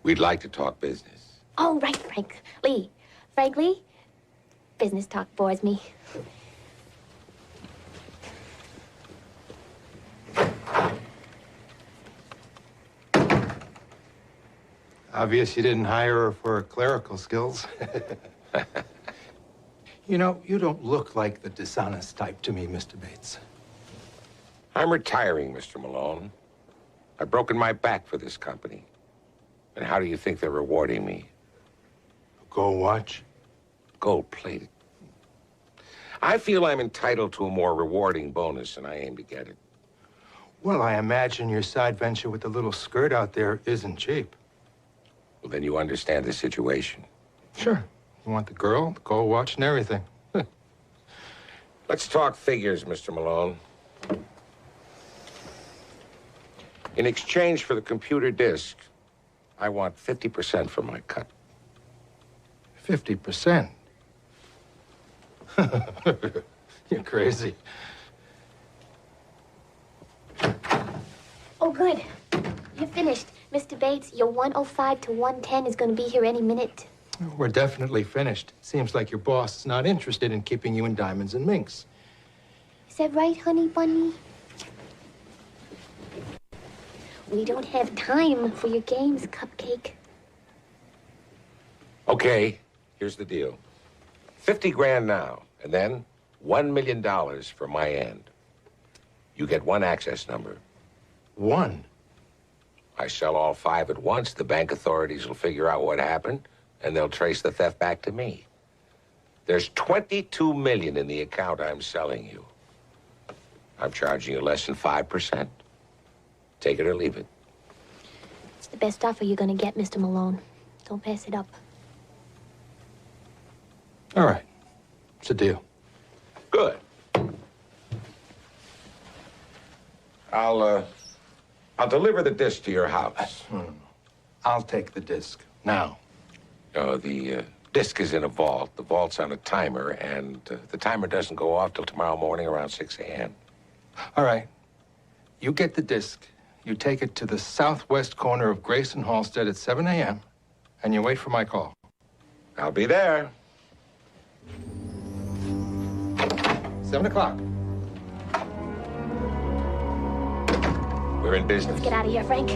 We'd like to talk business. Oh, right, Frank Lee. Frank Lee, business talk bores me. Obvious you didn't hire her for her clerical skills. You know, you don't look like the dishonest type to me, Mr. Bates. I'm retiring, Mr. Malone. I've broken my back for this company. And how do you think they're rewarding me? Gold watch? Gold-plated. I feel I'm entitled to a more rewarding bonus, and I aim to get it. Well, I imagine your side venture with the little skirt out there isn't cheap. Well, then you understand the situation. Sure. You want the girl, the gold watch, and everything. Let's talk figures, Mr. Malone. In exchange for the computer disk, I want 50% for my cut. 50%? You're crazy. Oh, good. You're finished. Mr. Bates, your 105 to 110 is going to be here any minute. We're definitely finished. Seems like your boss is not interested in keeping you in diamonds and minks. Is that right, honey bunny? We don't have time for your games, Cupcake. Okay, here's the deal. 50 grand now, and then $1 million for my end. You get one access number. One? I sell all 5 at once, the bank authorities will figure out what happened, and they'll trace the theft back to me. There's $22 million in the account I'm selling you. I'm charging you less than 5%. Take it or leave it. It's the best offer you're going to get, Mr. Malone. Don't pass it up. All right. It's a deal. Good. I'll deliver the disc to your house. I'll take the disc. Now. The disc is in a vault. The vault's on a timer, and the timer doesn't go off till tomorrow morning around 6 a.m. All right. You get the disc. You take it to the southwest corner of Grace and Halstead at 7 a.m., and you wait for my call. I'll be there. 7 o'clock. We're in business. Let's get out of here, Frank.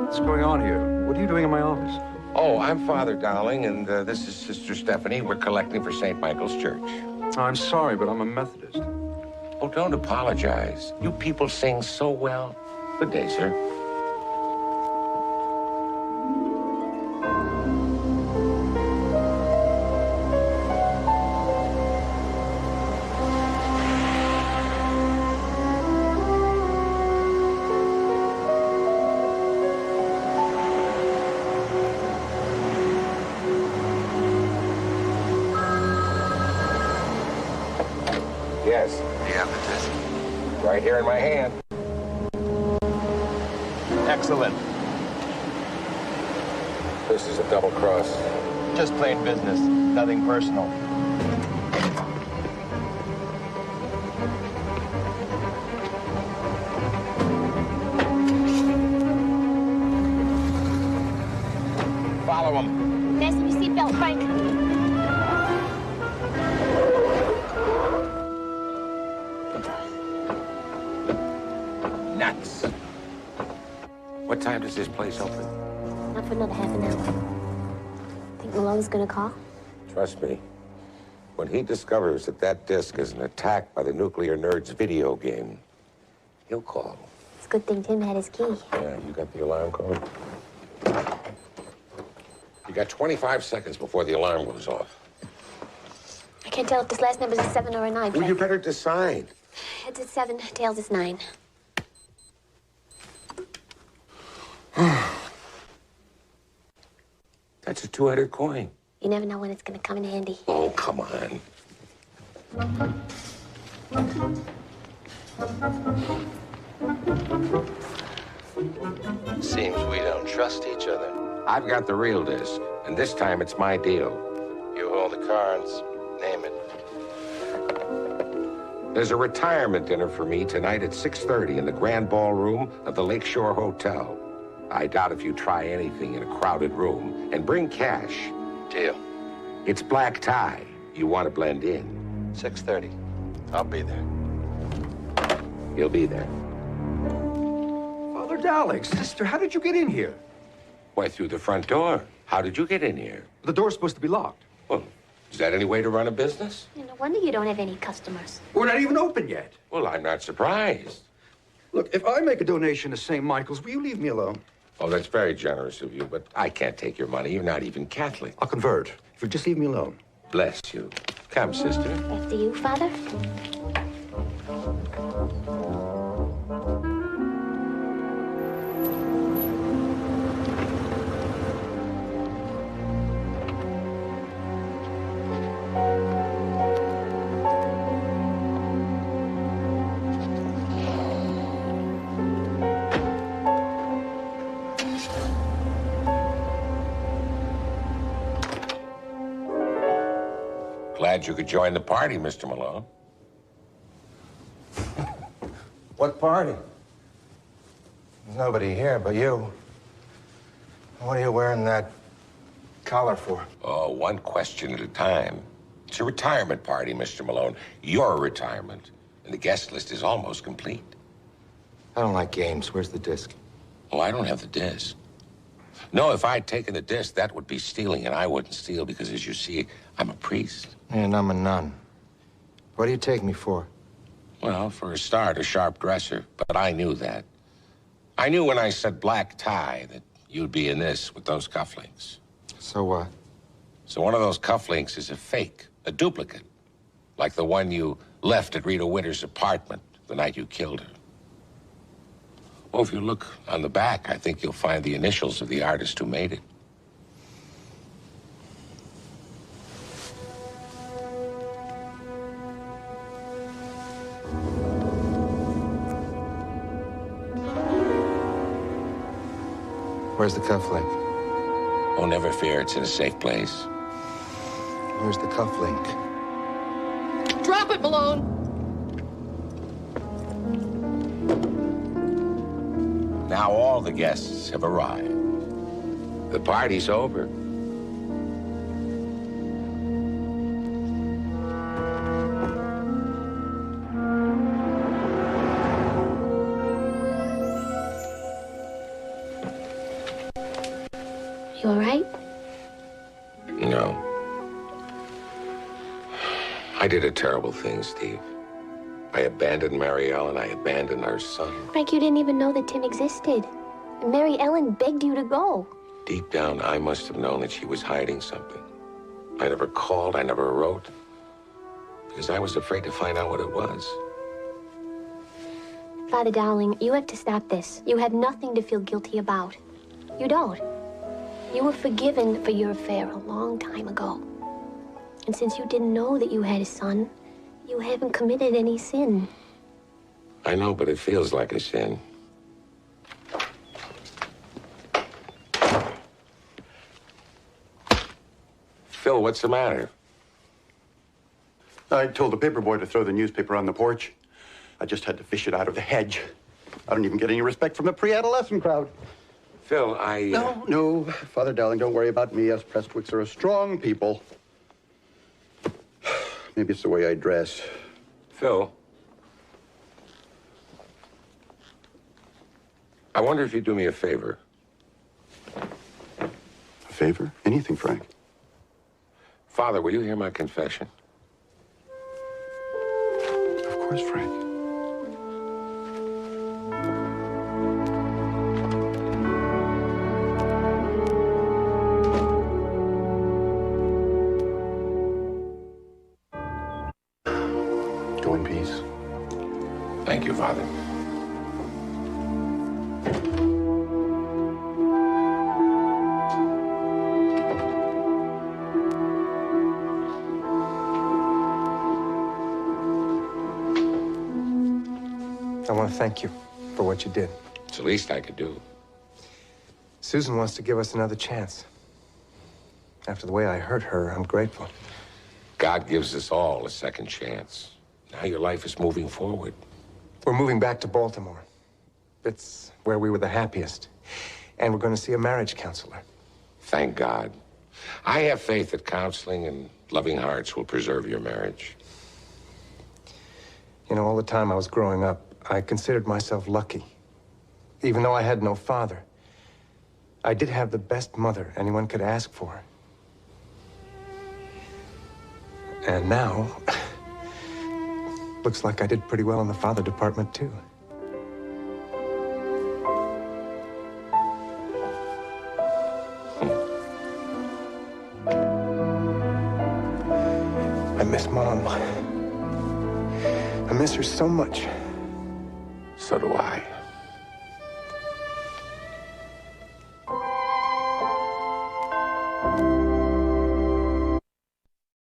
What's going on here? What are you doing in my office? Oh, I'm Father Dowling, and this is Sister Stephanie. We're collecting for St. Michael's Church. I'm sorry, but I'm a Methodist. Oh, don't apologize. You people sing so well. Good day, sir. Yes. You have the disc? Right here in my hand. Excellent. This is a double cross. Just plain business. Nothing personal. Follow him. Fasten your seatbelt, Frank. Nuts. What time does this place open? Not for another half an hour. Think Malone's gonna call? Trust me. When he discovers that that disc is an attack by the nuclear nerds video game, he'll call. It's a good thing Tim had his key. Yeah, you got the alarm code? You got 25 seconds before the alarm goes off. I can't tell if this last number's a 7 or a 9, Well, Frank. you better decide. Heads at 7, tails is 9. That's a two-headed coin. You never know when it's gonna come in handy. Oh, come on. Seems we don't trust each other. I've got the real disc, and this time it's my deal. You hold the cards. Name it. There's a retirement dinner for me tonight at 6:30 in the grand ballroom of the Lakeshore Hotel. I doubt if you try anything in a crowded room. And bring cash. Deal. It's black tie. You want to blend in. 6:30. I'll be there. You'll be there. Father Dowling, sister, how did you get in here? Why, through the front door. How did you get in here? The door's supposed to be locked. Well, is that any way to run a business? No wonder you don't have any customers. We're not even open yet. Well, I'm not surprised. Look, if I make a donation to St. Michael's, will you leave me alone? Oh, that's very generous of you, but I can't take your money. You're not even Catholic. I'll convert. If you just leave me alone. Bless you. Come, sister. After you, Father. Glad you could join the party, Mr. Malone. What party? There's nobody here but you. What are you wearing that collar for? Oh, one question at a time. It's a retirement party, Mr. Malone. Your retirement. And the guest list is almost complete. I don't like games. Where's the disc? Oh, I don't have the disc. No, if I'd taken the disc, that would be stealing, and I wouldn't steal because, as you see, I'm a priest. And I'm a nun. What do you take me for? Well, for a start, a sharp dresser, but I knew that. I knew when I said black tie that you'd be in this with those cufflinks. So what? So one of those cufflinks is a fake, a duplicate, like the one you left at Rita Winter's apartment the night you killed her. Well, if you look on the back, I think you'll find the initials of the artist who made it. Where's the cufflink? Oh, never fear, it's in a safe place. Where's the cufflink? Drop it, Malone! Now all the guests have arrived. The party's over. You all right? No. I did a terrible thing, Steve. I abandoned Mary Ellen. I abandoned our son. Frank, you didn't even know that Tim existed. And Mary Ellen begged you to go. Deep down, I must have known that she was hiding something. I never called. I never wrote. Because I was afraid to find out what it was. Father Dowling, you have to stop this. You have nothing to feel guilty about. You don't. You were forgiven for your affair a long time ago. And since you didn't know that you had a son, you haven't committed any sin. I know, but it feels like a sin. Phil, what's the matter? I told the paper boy to throw the newspaper on the porch. I just had to fish it out of the hedge. I don't even get any respect from the pre-adolescent crowd. Phil, No, Father Dowling, don't worry about me. Us Prestwicks are a strong people. Maybe it's the way I dress. Phil, I wonder if you'd do me a favor. A favor? Anything, Frank. Father, will you hear my confession? Of course, Frank. Thank you, Father. I want to thank you for what you did. It's the least I could do. Susan wants to give us another chance. After the way I hurt her, I'm grateful. God gives us all a second chance. Now your life is moving forward. We're moving back to Baltimore. It's where we were the happiest. And we're going to see a marriage counselor. Thank God. I have faith that counseling and loving hearts will preserve your marriage. You know, all the time I was growing up, I considered myself lucky. Even though I had no father, I did have the best mother anyone could ask for. And now, looks like I did pretty well in the father department, too. I miss Mom. I miss her so much. So do I.